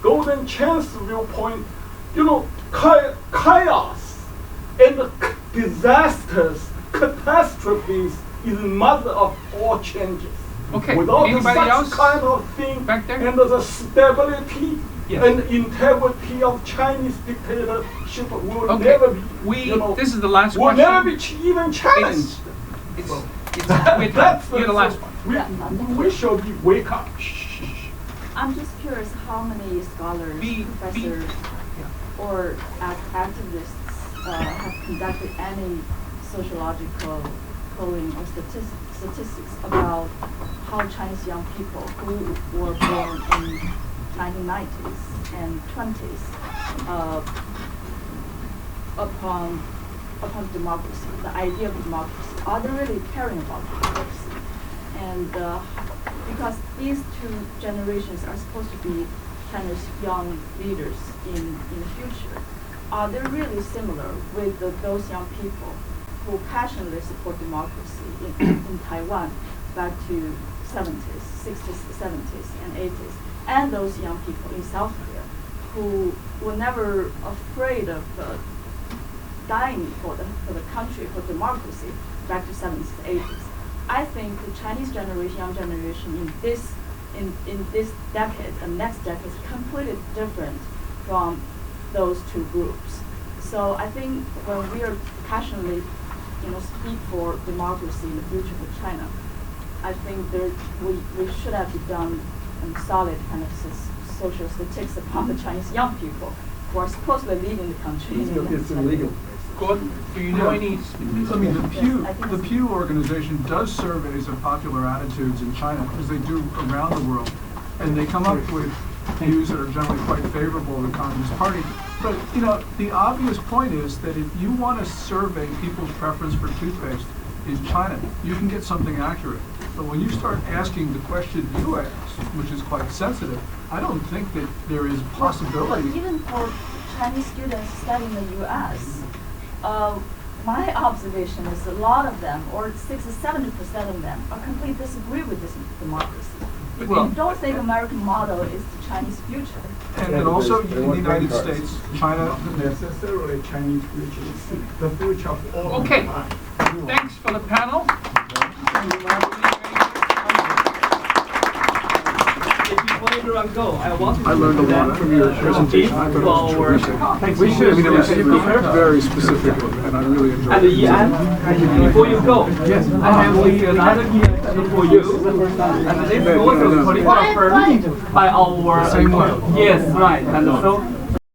Golden Chan's viewpoint. Chaos and disasters, catastrophes is the mother of all changes. Okay. Without Anybody such else kind of thing back there? and the stability Yes. and integrity of Chinese dictatorship will Okay. never be, This is the last will question. never be even challenged. You're the last one. We should be wake up. I'm just curious how many scholars, professors, or activists have conducted any sociological polling or statistics about how Chinese young people who were born in 1990s and 20s upon democracy, the idea of democracy. Are they really caring about democracy? And because these two generations are supposed to be China's young leaders in the future, are they really similar with those young people who passionately support democracy in Taiwan back to 70s, 60s, 70s, and 80s, and those young people in South Korea who were never afraid of dying for the country, for democracy, back to 70s, 80s. I think the Chinese generation, young generation in this decade and next decade is completely different from those two groups. So I think when we are passionately, speak for democracy in the future for China, I think we should have done solid kind of social statistics upon the Chinese young people who are supposedly leading the country. It's illegal. Gordon, do you know any? I mean, the Pew organization does surveys of popular attitudes in China, as they do around the world, and they come up with views that are generally quite favorable to the Communist Party. But the obvious point is that if you want to survey people's preference for toothpaste in China, you can get something accurate. But when you start asking the question you asked, which is quite sensitive, I don't think that there is a possibility. But even for Chinese students studying in the U.S., my observation is a lot of them, or 60 to 70% of them, are completely disagree with this democracy. They don't think American model is the Chinese future. And then also in the United States, China. Necessarily Chinese future is the future of all. Okay. Thanks for the panel. I learned a lot from your presentation. I thought it was terrific. We should. Very specific, and I really enjoyed it. Before you go, yes, I have another question for you. And this is also confirmed by our. Same one. Yes, right. And so